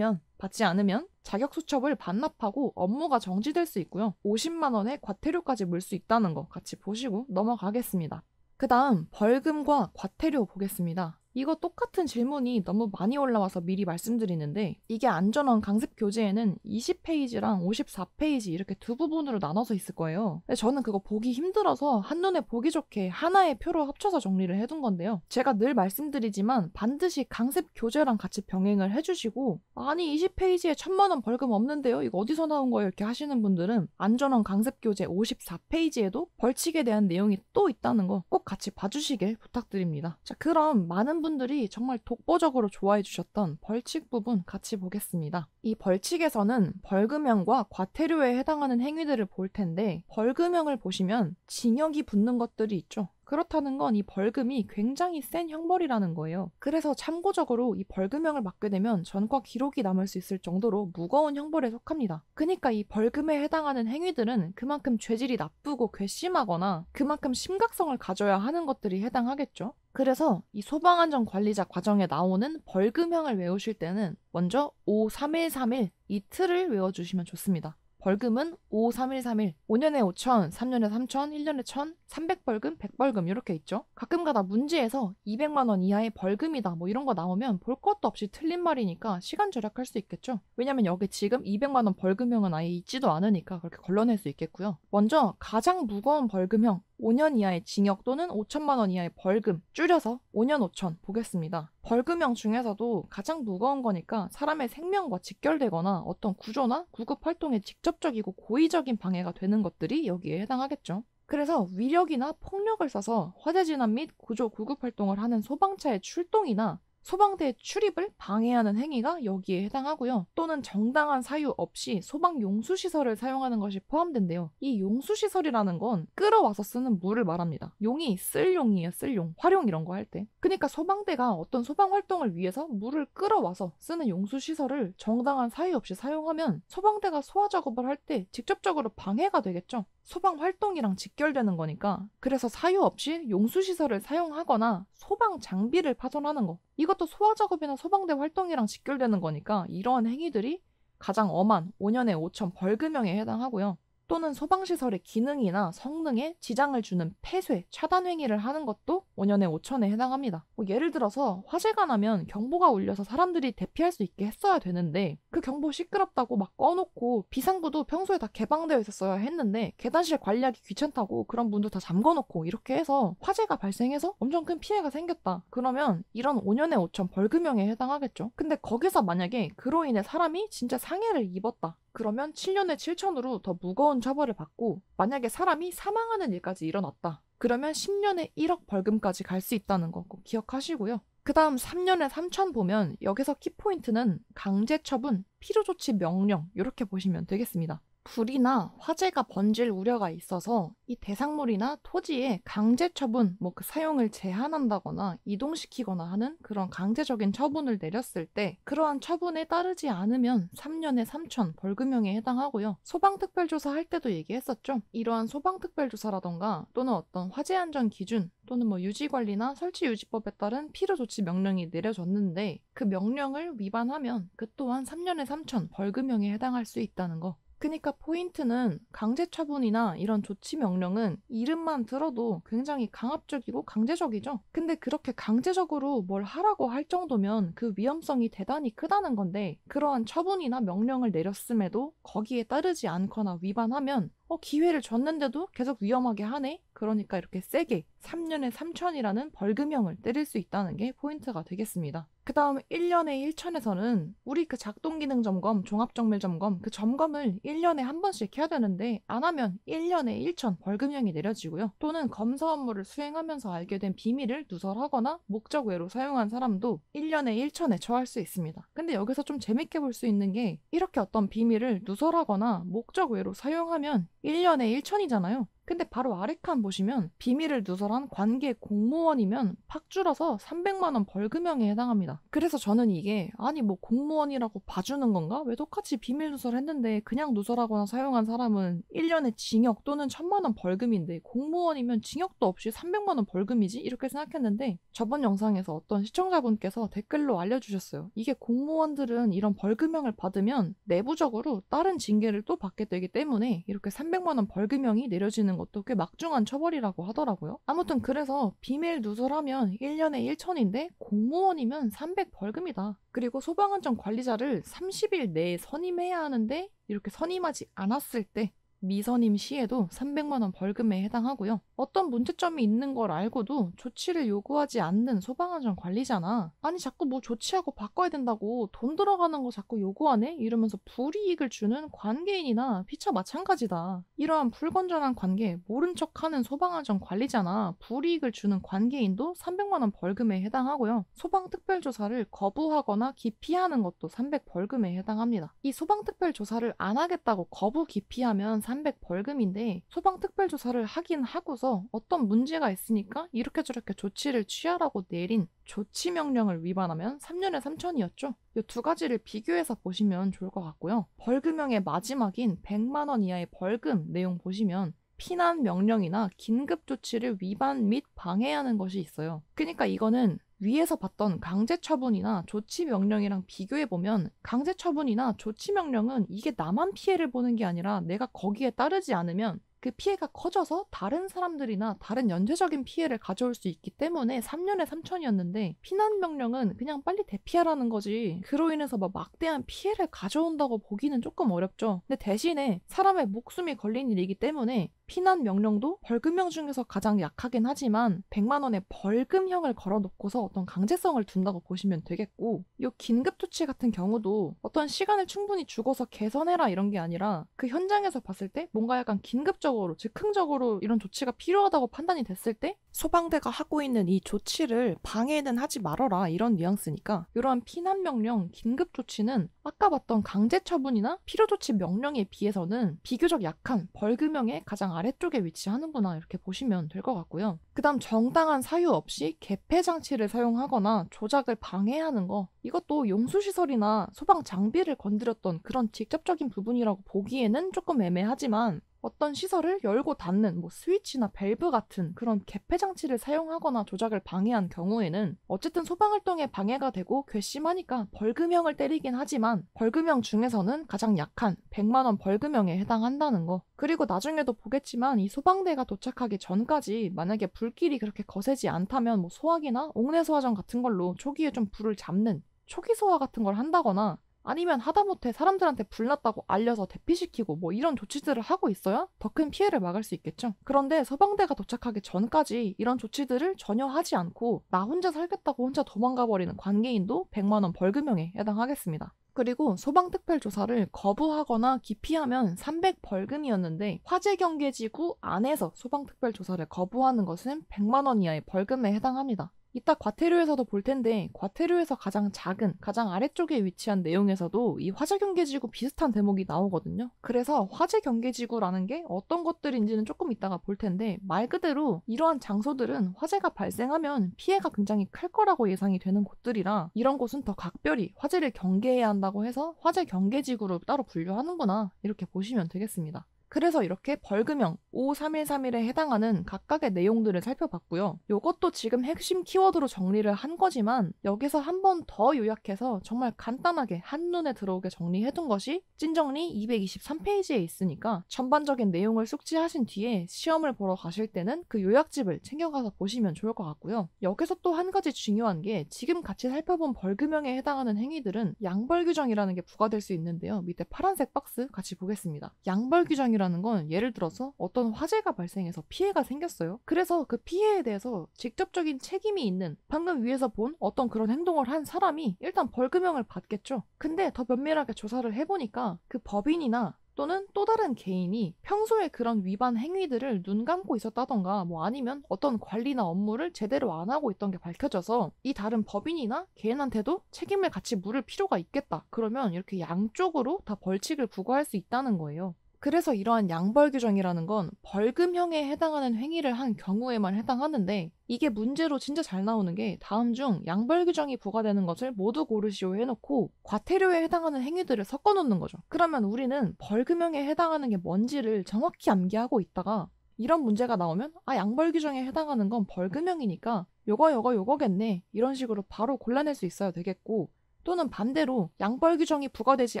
받지 않으면 자격수첩을 반납하고 업무가 정지될 수 있고요. 50만 원의 과태료까지 물 수 있다는 거 같이 보시고 넘어가겠습니다. 그 다음 벌금과 과태료 보겠습니다. 이거 똑같은 질문이 너무 많이 올라와서 미리 말씀드리는데 이게 안전원 강습 교재에는 20페이지랑 54페이지 이렇게 두 부분으로 나눠서 있을 거예요. 근데 저는 그거 보기 힘들어서 한눈에 보기 좋게 하나의 표로 합쳐서 정리를 해둔 건데요. 제가 늘 말씀드리지만 반드시 강습 교재랑 같이 병행을 해주시고 아니 20페이지에 1,000만 원 벌금 없는데요? 이거 어디서 나온 거예요? 이렇게 하시는 분들은 안전원 강습 교재 54페이지에도 벌칙에 대한 내용이 또 있다는 거 꼭 같이 봐주시길 부탁드립니다. 자, 그럼 많은 분들이 정말 독보적으로 좋아해 주셨던 벌칙 부분 같이 보겠습니다. 이 벌칙에서는 벌금형과 과태료에 해당하는 행위들을 볼 텐데 벌금형을 보시면 징역이 붙는 것들이 있죠. 그렇다는 건 이 벌금이 굉장히 센 형벌이라는 거예요. 그래서 참고적으로 이 벌금형을 맞게 되면 전과 기록이 남을 수 있을 정도로 무거운 형벌에 속합니다. 그러니까 이 벌금에 해당하는 행위들은 그만큼 죄질이 나쁘고 괘씸하거나 그만큼 심각성을 가져야 하는 것들이 해당하겠죠. 그래서 이 소방안전관리자 과정에 나오는 벌금형을 외우실 때는 먼저 5-3-1-3-1 이 틀을 외워주시면 좋습니다. 벌금은 5-3-1-3-1, 5년에 5천, 3년에 3천, 1년에 1,000, 300벌금, 100벌금 이렇게 있죠. 가끔가다 문제에서 200만 원 이하의 벌금이다 뭐 이런 거 나오면 볼 것도 없이 틀린 말이니까 시간 절약할 수 있겠죠. 왜냐면 여기 지금 200만 원 벌금형은 아예 있지도 않으니까 그렇게 걸러낼 수 있겠고요. 먼저 가장 무거운 벌금형 5년 이하의 징역 또는 5천만 원 이하의 벌금, 줄여서 5년 5천 보겠습니다. 벌금형 중에서도 가장 무거운 거니까 사람의 생명과 직결되거나 어떤 구조나 구급 활동에 직접적이고 고의적인 방해가 되는 것들이 여기에 해당하겠죠. 그래서 위력이나 폭력을 써서 화재 진압 및 구조 구급 활동을 하는 소방차의 출동이나 소방대의 출입을 방해하는 행위가 여기에 해당하고요. 또는 정당한 사유 없이 소방 용수시설을 사용하는 것이 포함된대요. 이 용수시설이라는 건 끌어와서 쓰는 물을 말합니다. 용이 쓸 용이에요. 쓸 용. 활용 이런 거 할 때. 그러니까 소방대가 어떤 소방 활동을 위해서 물을 끌어와서 쓰는 용수시설을 정당한 사유 없이 사용하면 소방대가 소화 작업을 할 때 직접적으로 방해가 되겠죠. 소방 활동이랑 직결되는 거니까. 그래서 사유 없이 용수시설을 사용하거나 소방 장비를 파손하는 거. 이것도 소화 작업이나 소방대 활동이랑 직결되는 거니까 이러한 행위들이 가장 엄한 5년에 5천 벌금형에 해당하고요. 또는 소방시설의 기능이나 성능에 지장을 주는 폐쇄, 차단 행위를 하는 것도 5년에 5천에 해당합니다. 예를 들어서 화재가 나면 경보가 울려서 사람들이 대피할 수 있게 했어야 되는데 그 경보 시끄럽다고 막 꺼놓고 비상구도 평소에 다 개방되어 있었어야 했는데 계단실 관리하기 귀찮다고 그런 문도 다 잠궈놓고 이렇게 해서 화재가 발생해서 엄청 큰 피해가 생겼다. 그러면 이런 5년에 5천 벌금형에 해당하겠죠. 근데 거기서 만약에 그로 인해 사람이 진짜 상해를 입었다. 그러면 7년에 7천으로 더 무거운 처벌을 받고 만약에 사람이 사망하는 일까지 일어났다. 그러면 10년에 1억 벌금까지 갈 수 있다는 거 꼭 기억하시고요. 그 다음 3년에 3천 보면 여기서 키포인트는 강제처분, 필요조치 명령 이렇게 보시면 되겠습니다. 불이나 화재가 번질 우려가 있어서 이 대상물이나 토지에 강제 처분, 그 사용을 제한한다거나 이동시키거나 하는 그런 강제적인 처분을 내렸을 때 그러한 처분에 따르지 않으면 3년에 3천 벌금형에 해당하고요. 소방특별조사 할 때도 얘기했었죠. 이러한 소방특별조사라던가 또는 어떤 화재안전 기준 또는 유지관리나 설치유지법에 따른 필요조치 명령이 내려졌는데 그 명령을 위반하면 그 또한 3년에 3천 벌금형에 해당할 수 있다는 거. 그러니까 포인트는 강제처분이나 이런 조치 명령은 이름만 들어도 굉장히 강압적이고 강제적이죠. 근데 그렇게 강제적으로 뭘 하라고 할 정도면 그 위험성이 대단히 크다는 건데 그러한 처분이나 명령을 내렸음에도 거기에 따르지 않거나 위반하면 기회를 줬는데도 계속 위험하게 하네? 그러니까 이렇게 세게 3년에 3천이라는 벌금형을 때릴 수 있다는 게 포인트가 되겠습니다. 그 다음 1년에 1천에서는 우리 그 작동기능 점검, 종합정밀 점검 그 점검을 1년에 한 번씩 해야 되는데 안 하면 1년에 1천 벌금형이 내려지고요. 또는 검사 업무를 수행하면서 알게 된 비밀을 누설하거나 목적 외로 사용한 사람도 1년에 1천에 처할 수 있습니다. 근데 여기서 좀 재밌게 볼 수 있는 게 이렇게 어떤 비밀을 누설하거나 목적 외로 사용하면 1년에 1천이잖아요. 근데 바로 아래 칸 보시면 비밀을 누설한 관계 공무원이면 팍 줄어서 300만 원 벌금형에 해당합니다. 그래서 저는 이게 아니 공무원이라고 봐주는 건가? 왜 똑같이 비밀 누설했는데 그냥 누설하거나 사용한 사람은 1년에 징역 또는 1,000만 원 벌금인데 공무원이면 징역도 없이 300만 원 벌금이지? 이렇게 생각했는데 저번 영상에서 어떤 시청자분께서 댓글로 알려주셨어요. 이게 공무원들은 이런 벌금형을 받으면 내부적으로 다른 징계를 또 받게 되기 때문에 이렇게 300만 원 벌금형이 내려지는 내리는 것도 꽤 막중한 처벌이라고 하더라고요. 아무튼 그래서 비밀 누설하면 1년에 1천인데 공무원이면 300 벌금이다. 그리고 소방안전 관리자를 30일 내에 선임해야 하는데 이렇게 선임하지 않았을 때 미선임 시에도 300만 원 벌금에 해당하고요. 어떤 문제점이 있는 걸 알고도 조치를 요구하지 않는 소방안전 관리자나 아니 자꾸 뭐 조치하고 바꿔야 된다고 돈 들어가는 거 자꾸 요구하네? 이러면서 불이익을 주는 관계인이나 피차 마찬가지다. 이러한 불건전한 관계, 모른 척하는 소방안전 관리자나 불이익을 주는 관계인도 300만 원 벌금에 해당하고요. 소방특별조사를 거부하거나 기피하는 것도 300 벌금에 해당합니다. 이 소방특별조사를 안 하겠다고 거부 기피하면 300 벌금인데 소방특별조사를 하긴 하고서 어떤 문제가 있으니까 이렇게 저렇게 조치를 취하라고 내린 조치명령을 위반하면 3년에 3천이었죠. 이 두 가지를 비교해서 보시면 좋을 것 같고요. 벌금형의 마지막인 100만 원 이하의 벌금 내용 보시면 피난 명령이나 긴급 조치를 위반 및 방해하는 것이 있어요. 그러니까 이거는 위에서 봤던 강제처분이나 조치명령이랑 비교해보면 강제처분이나 조치명령은 이게 나만 피해를 보는 게 아니라 내가 거기에 따르지 않으면 그 피해가 커져서 다른 사람들이나 다른 연쇄적인 피해를 가져올 수 있기 때문에 3년에 3천이었는데 피난명령은 그냥 빨리 대피하라는 거지 그로 인해서 막대한 피해를 가져온다고 보기는 조금 어렵죠. 근데 대신에 사람의 목숨이 걸린 일이기 때문에 피난명령도 벌금형 중에서 가장 약하긴 하지만 100만 원의 벌금형을 걸어놓고서 어떤 강제성을 둔다고 보시면 되겠고 이 긴급조치 같은 경우도 어떤 시간을 충분히 주고서 개선해라 이런 게 아니라 그 현장에서 봤을 때 뭔가 약간 긴급적으로 즉흥적으로 이런 조치가 필요하다고 판단이 됐을 때 소방대가 하고 있는 이 조치를 방해는 하지 말아라 이런 뉘앙스니까 이러한 피난명령, 긴급조치는 아까 봤던 강제처분이나 필요조치 명령에 비해서는 비교적 약한 벌금형의 가장 아래쪽에 위치하는구나 이렇게 보시면 될 것 같고요. 그 다음 정당한 사유 없이 개폐 장치를 사용하거나 조작을 방해하는 거 이것도 용수시설이나 소방 장비를 건드렸던 그런 직접적인 부분이라고 보기에는 조금 애매하지만 어떤 시설을 열고 닫는 스위치나 밸브 같은 그런 개폐 장치를 사용하거나 조작을 방해한 경우에는 어쨌든 소방활동에 방해가 되고 괘씸하니까 벌금형을 때리긴 하지만 벌금형 중에서는 가장 약한 100만 원 벌금형에 해당한다는 거. 그리고 나중에도 보겠지만 이 소방대가 도착하기 전까지 만약에 불길이 그렇게 거세지 않다면 소화기나 옥내소화전 같은 걸로 초기에 좀 불을 잡는 초기 소화 같은 걸 한다거나 아니면 하다못해 사람들한테 불났다고 알려서 대피시키고 이런 조치들을 하고 있어야 더 큰 피해를 막을 수 있겠죠. 그런데 소방대가 도착하기 전까지 이런 조치들을 전혀 하지 않고 나 혼자 살겠다고 혼자 도망가버리는 관계인도 100만 원 벌금형에 해당하겠습니다. 그리고 소방특별조사를 거부하거나 기피하면 300 벌금이었는데 화재경계지구 안에서 소방특별조사를 거부하는 것은 100만 원 이하의 벌금에 해당합니다. 이따 과태료에서도 볼 텐데 과태료에서 가장 작은, 가장 아래쪽에 위치한 내용에서도 이 화재경계지구 비슷한 대목이 나오거든요. 그래서 화재경계지구라는 게 어떤 것들인지는 조금 이따가 볼 텐데 말 그대로 이러한 장소들은 화재가 발생하면 피해가 굉장히 클 거라고 예상이 되는 곳들이라 이런 곳은 더 각별히 화재를 경계해야 한다고 해서 화재경계지구로 따로 분류하는구나 이렇게 보시면 되겠습니다. 그래서 이렇게 벌금형 53131에 해당하는 각각의 내용들을 살펴봤고요. 이것도 지금 핵심 키워드로 정리를 한 거지만 여기서 한 번 더 요약해서 정말 간단하게 한눈에 들어오게 정리해둔 것이 찐정리 223페이지에 있으니까 전반적인 내용을 숙지하신 뒤에 시험을 보러 가실 때는 그 요약집을 챙겨가서 보시면 좋을 것 같고요. 여기서 또 한 가지 중요한 게 지금 같이 살펴본 벌금형에 해당하는 행위들은 양벌규정이라는 게 부과될 수 있는데요. 밑에 파란색 박스 같이 보겠습니다. 양벌규정이라는 건 예를 들어서 어떤 화재가 발생해서 피해가 생겼어요. 그래서 그 피해에 대해서 직접적인 책임이 있는 방금 위에서 본 어떤 그런 행동을 한 사람이 일단 벌금형을 받겠죠. 근데 더 면밀하게 조사를 해보니까 그 법인이나 또는 또 다른 개인이 평소에 그런 위반 행위들을 눈 감고 있었다던가 아니면 어떤 관리나 업무를 제대로 안 하고 있던 게 밝혀져서 이 다른 법인이나 개인한테도 책임을 같이 물을 필요가 있겠다. 그러면 이렇게 양쪽으로 다 벌칙을 부과할 수 있다는 거예요. 그래서 이러한 양벌규정이라는 건 벌금형에 해당하는 행위를 한 경우에만 해당하는데 이게 문제로 진짜 잘 나오는 게 다음 중 양벌규정이 부과되는 것을 모두 고르시오 해놓고 과태료에 해당하는 행위들을 섞어놓는 거죠. 그러면 우리는 벌금형에 해당하는 게 뭔지를 정확히 암기하고 있다가 이런 문제가 나오면 양벌규정에 해당하는 건 벌금형이니까 요거겠네 이런 식으로 바로 골라낼 수 있어야 되겠고 또는 반대로 양벌 규정이 부과되지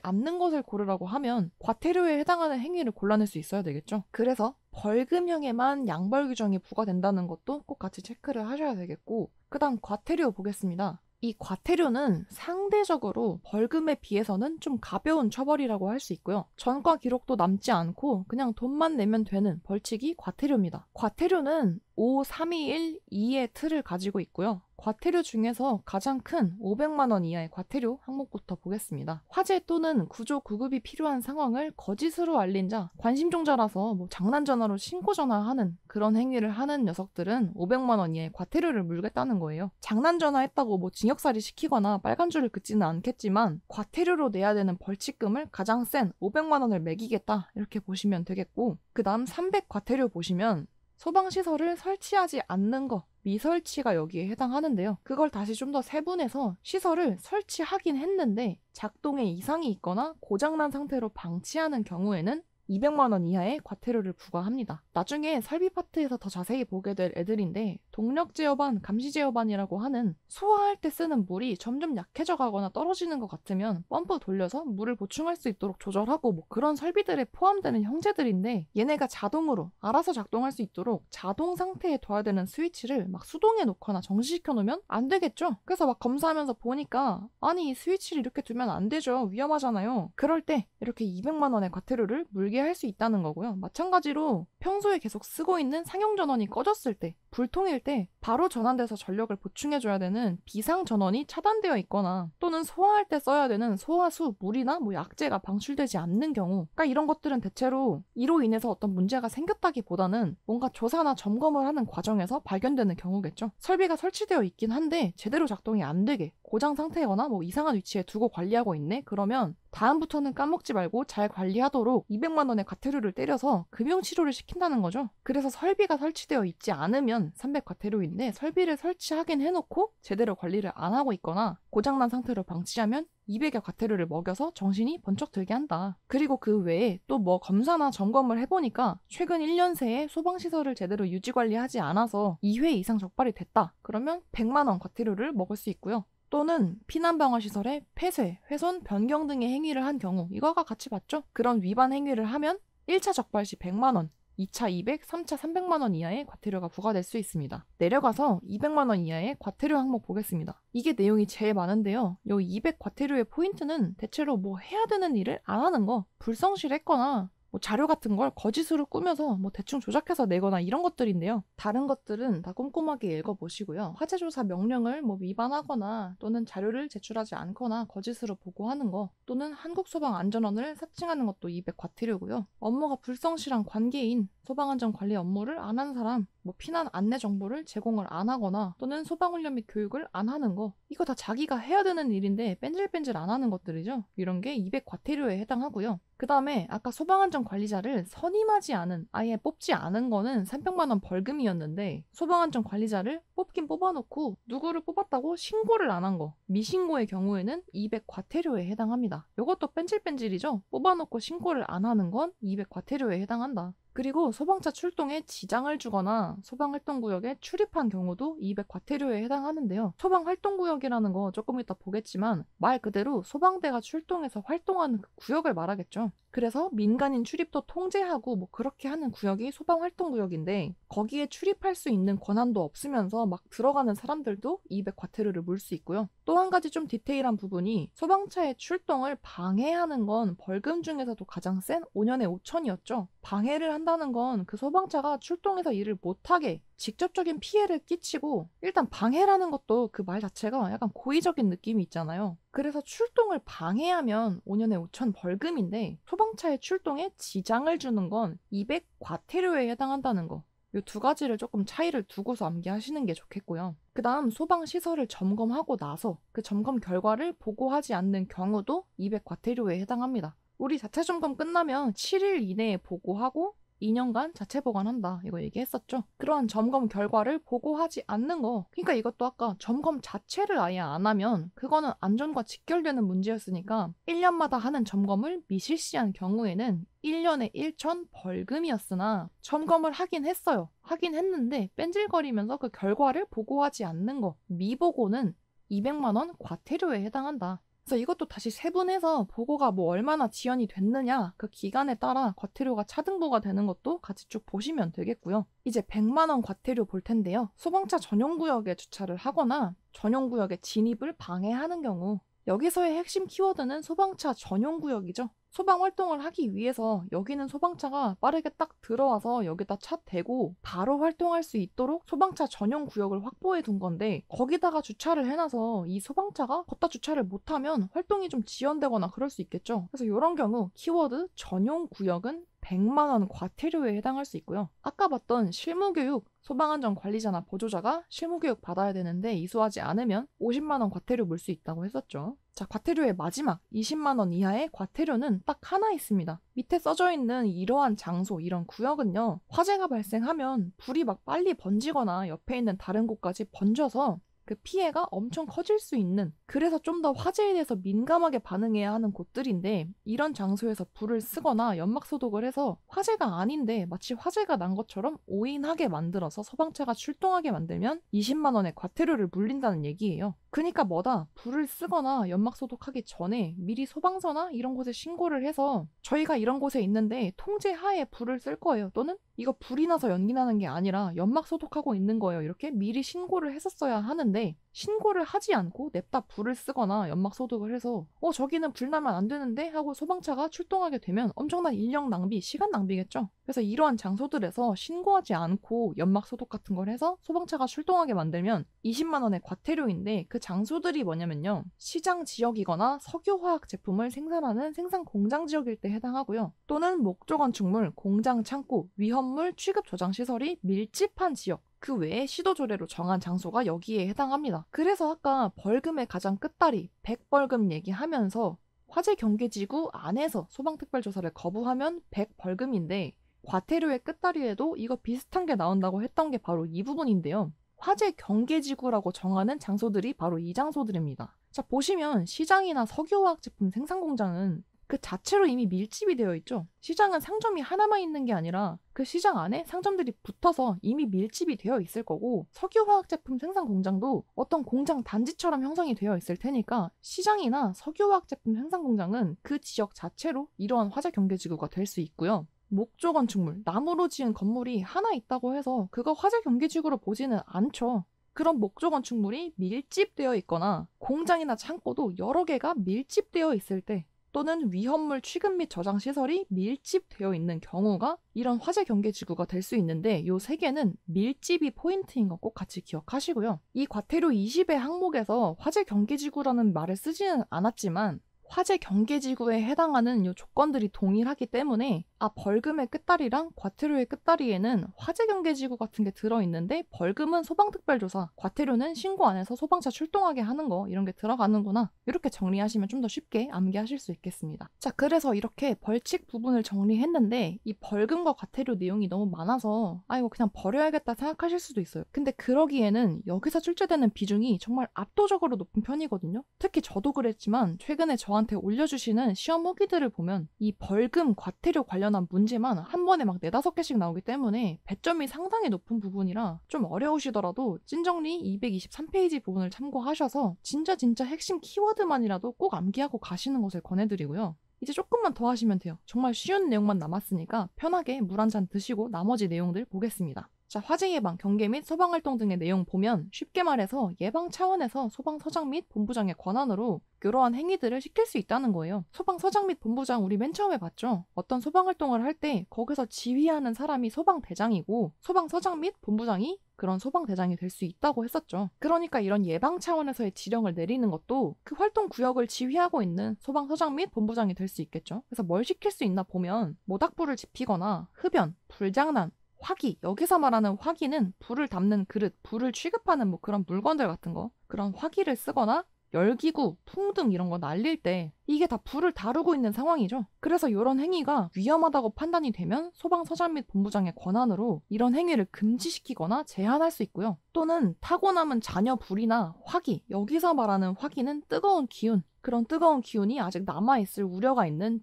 않는 것을 고르라고 하면 과태료에 해당하는 행위를 골라낼 수 있어야 되겠죠. 그래서 벌금형에만 양벌 규정이 부과된다는 것도 꼭 같이 체크를 하셔야 되겠고, 그 다음 과태료 보겠습니다. 이 과태료는 상대적으로 벌금에 비해서는 좀 가벼운 처벌이라고 할 수 있고요. 전과 기록도 남지 않고 그냥 돈만 내면 되는 벌칙이 과태료입니다. 과태료는 5, 3, 2, 1, 2의 틀을 가지고 있고요. 과태료 중에서 가장 큰 500만 원 이하의 과태료 항목부터 보겠습니다. 화재 또는 구조 구급이 필요한 상황을 거짓으로 알린 자, 관심종자라서 장난 전화로 신고 전화하는 그런 행위를 하는 녀석들은 500만 원 이하의 과태료를 물겠다는 거예요. 장난 전화했다고 징역살이 시키거나 빨간 줄을 긋지는 않겠지만 과태료로 내야 되는 벌칙금을 가장 센 500만 원을 매기겠다 이렇게 보시면 되겠고, 그 다음 300 과태료 보시면 소방시설을 설치하지 않는 거, 미설치가 여기에 해당하는데요. 그걸 다시 좀 더 세분해서 시설을 설치하긴 했는데 작동에 이상이 있거나 고장난 상태로 방치하는 경우에는 200만 원 이하의 과태료를 부과합니다. 나중에 설비 파트에서 더 자세히 보게 될 애들인데 동력제어반, 감시제어반이라고 하는 소화할 때 쓰는 물이 점점 약해져 가거나 떨어지는 것 같으면 펌프 돌려서 물을 보충할 수 있도록 조절하고 그런 설비들에 포함되는 형제들인데, 얘네가 자동으로 알아서 작동할 수 있도록 자동 상태에 둬야 되는 스위치를 수동에 놓거나 정지시켜 놓으면 안 되겠죠? 그래서 검사하면서 보니까 아니 이 스위치를 이렇게 두면 안 되죠. 위험하잖아요. 그럴 때 이렇게 200만 원의 과태료를 물게 할 수 있다는 거고요. 마찬가지로 평소에 계속 쓰고 있는 상용전원이 꺼졌을 때, 불통일 때 바로 전환돼서 전력을 보충해줘야 되는 비상전원이 차단되어 있거나 또는 소화할 때 써야 되는 소화수, 물이나 약재가 방출되지 않는 경우, 그러니까 이런 것들은 대체로 이로 인해서 어떤 문제가 생겼다기보다는 뭔가 조사나 점검을 하는 과정에서 발견되는 경우겠죠. 설비가 설치되어 있긴 한데 제대로 작동이 안 되게 고장 상태거나 이상한 위치에 두고 관리하고 있네? 그러면 다음부터는 까먹지 말고 잘 관리하도록 200만 원의 과태료를 때려서 금융치료를 시킨다는 거죠. 그래서 설비가 설치되어 있지 않으면 300 과태료인데 설비를 설치하긴 해놓고 제대로 관리를 안 하고 있거나 고장난 상태로 방치하면 200의 과태료를 먹여서 정신이 번쩍 들게 한다. 그리고 그 외에 또 검사나 점검을 해보니까 최근 1년 새에 소방시설을 제대로 유지관리하지 않아서 2회 이상 적발이 됐다. 그러면 100만 원 과태료를 먹을 수 있고요. 또는 피난방어시설의 폐쇄, 훼손, 변경 등의 행위를 한 경우, 이거가 같이 봤죠? 그런 위반 행위를 하면 1차 적발 시 100만 원, 2차 200, 3차 300만 원 이하의 과태료가 부과될 수 있습니다. 내려가서 200만 원 이하의 과태료 항목 보겠습니다. 이게 내용이 제일 많은데요. 이 200 과태료의 포인트는 대체로 해야 되는 일을 안 하는 거, 불성실했거나 자료 같은 걸 거짓으로 꾸며서 대충 조작해서 내거나 이런 것들인데요. 다른 것들은 다 꼼꼼하게 읽어보시고요. 화재조사 명령을 위반하거나 또는 자료를 제출하지 않거나 거짓으로 보고하는 거, 또는 한국소방안전원을 사칭하는 것도 200 과태료고요. 업무가 불성실한 관계인 소방안전 관리 업무를 안 하는 사람, 피난 안내 정보를 제공을 안 하거나 또는 소방훈련 및 교육을 안 하는 거, 이거 다 자기가 해야 되는 일인데 뺀질뺀질 안 하는 것들이죠. 이런 게 200 과태료에 해당하고요. 그 다음에 아까 소방안전 관리자를 선임하지 않은, 아예 뽑지 않은 거는 300만 원 벌금이었는데, 소방안전 관리자를 뽑긴 뽑아놓고 누구를 뽑았다고 신고를 안 한 거, 미신고의 경우에는 200 과태료에 해당합니다. 이것도 뺀질뺀질이죠. 뽑아놓고 신고를 안 하는 건 200 과태료에 해당한다. 그리고 소방차 출동에 지장을 주거나 소방활동구역에 출입한 경우도 200 과태료에 해당하는데요. 소방활동구역이라는 거 조금 이따 보겠지만 말 그대로 소방대가 출동해서 활동하는 그 구역을 말하겠죠. 그래서 민간인 출입도 통제하고 그렇게 하는 구역이 소방활동구역인데, 거기에 출입할 수 있는 권한도 없으면서 들어가는 사람들도 200 과태료를 물 수 있고요. 또 한 가지 좀 디테일한 부분이, 소방차의 출동을 방해하는 건 벌금 중에서도 가장 센 5년에 5천이었죠. 방해를 한다는 건 그 소방차가 출동해서 일을 못하게 직접적인 피해를 끼치고, 일단 방해라는 것도 그 말 자체가 약간 고의적인 느낌이 있잖아요. 그래서 출동을 방해하면 5년에 5천 벌금인데, 소방차의 출동에 지장을 주는 건 200 과태료에 해당한다는 거. 이 두 가지를 조금 차이를 두고서 암기하시는 게 좋겠고요. 그 다음 소방시설을 점검하고 나서 그 점검 결과를 보고하지 않는 경우도 200 과태료에 해당합니다. 우리 자체 점검 끝나면 7일 이내에 보고하고 2년간 자체 보관한다, 이거 얘기했었죠. 그러한 점검 결과를 보고하지 않는 거, 그러니까 이것도 아까 점검 자체를 아예 안 하면 그거는 안전과 직결되는 문제였으니까 1년마다 하는 점검을 미실시한 경우에는 1년에 1천 벌금이었으나 점검을 하긴 했어요. 하긴 했는데 뺀질거리면서 그 결과를 보고하지 않는 거, 미보고는 200만 원 과태료에 해당한다. 그래서 이것도 다시 세분해서 보고가 뭐 얼마나 지연이 됐느냐 그 기간에 따라 과태료가 차등부가 되는 것도 같이 쭉 보시면 되겠고요. 이제 100만 원 과태료 볼 텐데요. 소방차 전용구역에 주차를 하거나 전용구역의 진입을 방해하는 경우, 여기서의 핵심 키워드는 소방차 전용구역이죠. 소방 활동을 하기 위해서 여기는 소방차가 빠르게 딱 들어와서 여기다 차 대고 바로 활동할 수 있도록 소방차 전용 구역을 확보해 둔 건데, 거기다가 주차를 해놔서 이 소방차가 걷다 주차를 못하면 활동이 좀 지연되거나 그럴 수 있겠죠. 그래서 이런 경우 키워드 전용 구역은 100만 원 과태료에 해당할 수 있고요. 아까 봤던 실무교육, 소방안전관리자나 보조자가 실무교육 받아야 되는데 이수하지 않으면 50만 원 과태료 물 수 있다고 했었죠. 자, 과태료의 마지막 20만 원 이하의 과태료는 딱 하나 있습니다. 밑에 써져 있는 이러한 장소, 이런 구역은요, 화재가 발생하면 불이 막 빨리 번지거나 옆에 있는 다른 곳까지 번져서 그 피해가 엄청 커질 수 있는, 그래서 좀 더 화재에 대해서 민감하게 반응해야 하는 곳들인데, 이런 장소에서 불을 쓰거나 연막 소독을 해서 화재가 아닌데 마치 화재가 난 것처럼 오인하게 만들어서 소방차가 출동하게 만들면 20만 원의 과태료를 물린다는 얘기예요. 그러니까 뭐다, 불을 쓰거나 연막 소독하기 전에 미리 소방서나 이런 곳에 신고를 해서 저희가 이런 곳에 있는데 통제하에 불을 쓸 거예요, 또는 이거 불이 나서 연기 나는 게 아니라 연막 소독하고 있는 거예요, 이렇게 미리 신고를 했었어야 하는데, 신고를 하지 않고 냅다 불을 쓰거나 연막 소독을 해서 저기는 불 나면 안 되는데 하고 소방차가 출동하게 되면 엄청난 인력 낭비, 시간 낭비겠죠. 그래서 이러한 장소들에서 신고하지 않고 연막 소독 같은 걸 해서 소방차가 출동하게 만들면 20만 원의 과태료인데, 그 장소들이 뭐냐면요, 시장 지역이거나 석유화학 제품을 생산하는 생산 공장 지역일 때 해당하고요, 또는 목조 건축물, 공장, 창고, 위험물 취급 저장 시설이 밀집한 지역, 그 외에 시도조례로 정한 장소가 여기에 해당합니다. 그래서 아까 벌금의 가장 끝다리 100벌금 얘기하면서 화재 경계지구 안에서 소방특별조사를 거부하면 100벌금인데, 과태료의 끝다리에도 이거 비슷한 게 나온다고 했던 게 바로 이 부분인데요. 화재 경계지구라고 정하는 장소들이 바로 이 장소들입니다. 자, 보시면 시장이나 석유화학 제품 생산 공장은 그 자체로 이미 밀집이 되어 있죠. 시장은 상점이 하나만 있는 게 아니라 그 시장 안에 상점들이 붙어서 이미 밀집이 되어 있을 거고, 석유화학 제품 생산 공장도 어떤 공장 단지처럼 형성이 되어 있을 테니까 시장이나 석유화학 제품 생산 공장은 그 지역 자체로 이러한 화재 경계지구가 될 수 있고요. 목조 건축물, 나무로 지은 건물이 하나 있다고 해서 그거 화재 경계지구로 보지는 않죠. 그런 목조 건축물이 밀집되어 있거나 공장이나 창고도 여러 개가 밀집되어 있을 때, 또는 위험물 취급 및 저장 시설이 밀집되어 있는 경우가 이런 화재 경계지구가 될 수 있는데, 이 세 개는 밀집이 포인트인 거 꼭 같이 기억하시고요. 이 과태료 20의 항목에서 화재 경계지구라는 말을 쓰지는 않았지만 화재 경계지구에 해당하는 이 조건들이 동일하기 때문에 벌금의 끝다리랑 과태료의 끝다리에는 화재 경계지구 같은 게 들어있는데, 벌금은 소방특별조사, 과태료는 신고 안 해서 소방차 출동하게 하는 거, 이런 게 들어가는구나, 이렇게 정리하시면 좀 더 쉽게 암기하실 수 있겠습니다. 자, 그래서 이렇게 벌칙 부분을 정리했는데 이 벌금과 과태료 내용이 너무 많아서 이거 그냥 버려야겠다 생각하실 수도 있어요. 근데 그러기에는 여기서 출제되는 비중이 정말 압도적으로 높은 편이거든요. 특히 저도 그랬지만 최근에 저한테 올려주시는 시험 후기들을 보면 이 벌금, 과태료 관련한 문제만 한 번에 막 4-5개씩 나오기 때문에 배점이 상당히 높은 부분이라 좀 어려우시더라도 찐정리 223페이지 부분을 참고하셔서 진짜 핵심 키워드만이라도 꼭 암기하고 가시는 것을 권해드리고요. 이제 조금만 더 하시면 돼요. 정말 쉬운 내용만 남았으니까 편하게 물 한 잔 드시고 나머지 내용들 보겠습니다. 자, 화재 예방, 경계 및 소방활동 등의 내용 보면 쉽게 말해서 예방 차원에서 소방서장 및 본부장의 권한으로 이러한 행위들을 시킬 수 있다는 거예요. 소방서장 및 본부장 우리 맨 처음에 봤죠? 어떤 소방활동을 할 때 거기서 지휘하는 사람이 소방대장이고 소방서장 및 본부장이 그런 소방대장이 될 수 있다고 했었죠. 그러니까 이런 예방 차원에서의 지령을 내리는 것도 그 활동 구역을 지휘하고 있는 소방서장 및 본부장이 될 수 있겠죠. 그래서 뭘 시킬 수 있나 보면 모닥불을 지피거나 흡연, 불장난, 화기, 여기서 말하는 화기는 불을 담는 그릇, 불을 취급하는 뭐 그런 물건들 같은 거, 그런 화기를 쓰거나 열기구, 풍등 이런 거 날릴 때 이게 다 불을 다루고 있는 상황이죠. 그래서 이런 행위가 위험하다고 판단이 되면 소방서장 및 본부장의 권한으로 이런 행위를 금지시키거나 제한할 수 있고요. 또는 타고 남은 잔여 불이나 화기, 여기서 말하는 화기는 뜨거운 기운, 그런 뜨거운 기운이 아직 남아있을 우려가 있는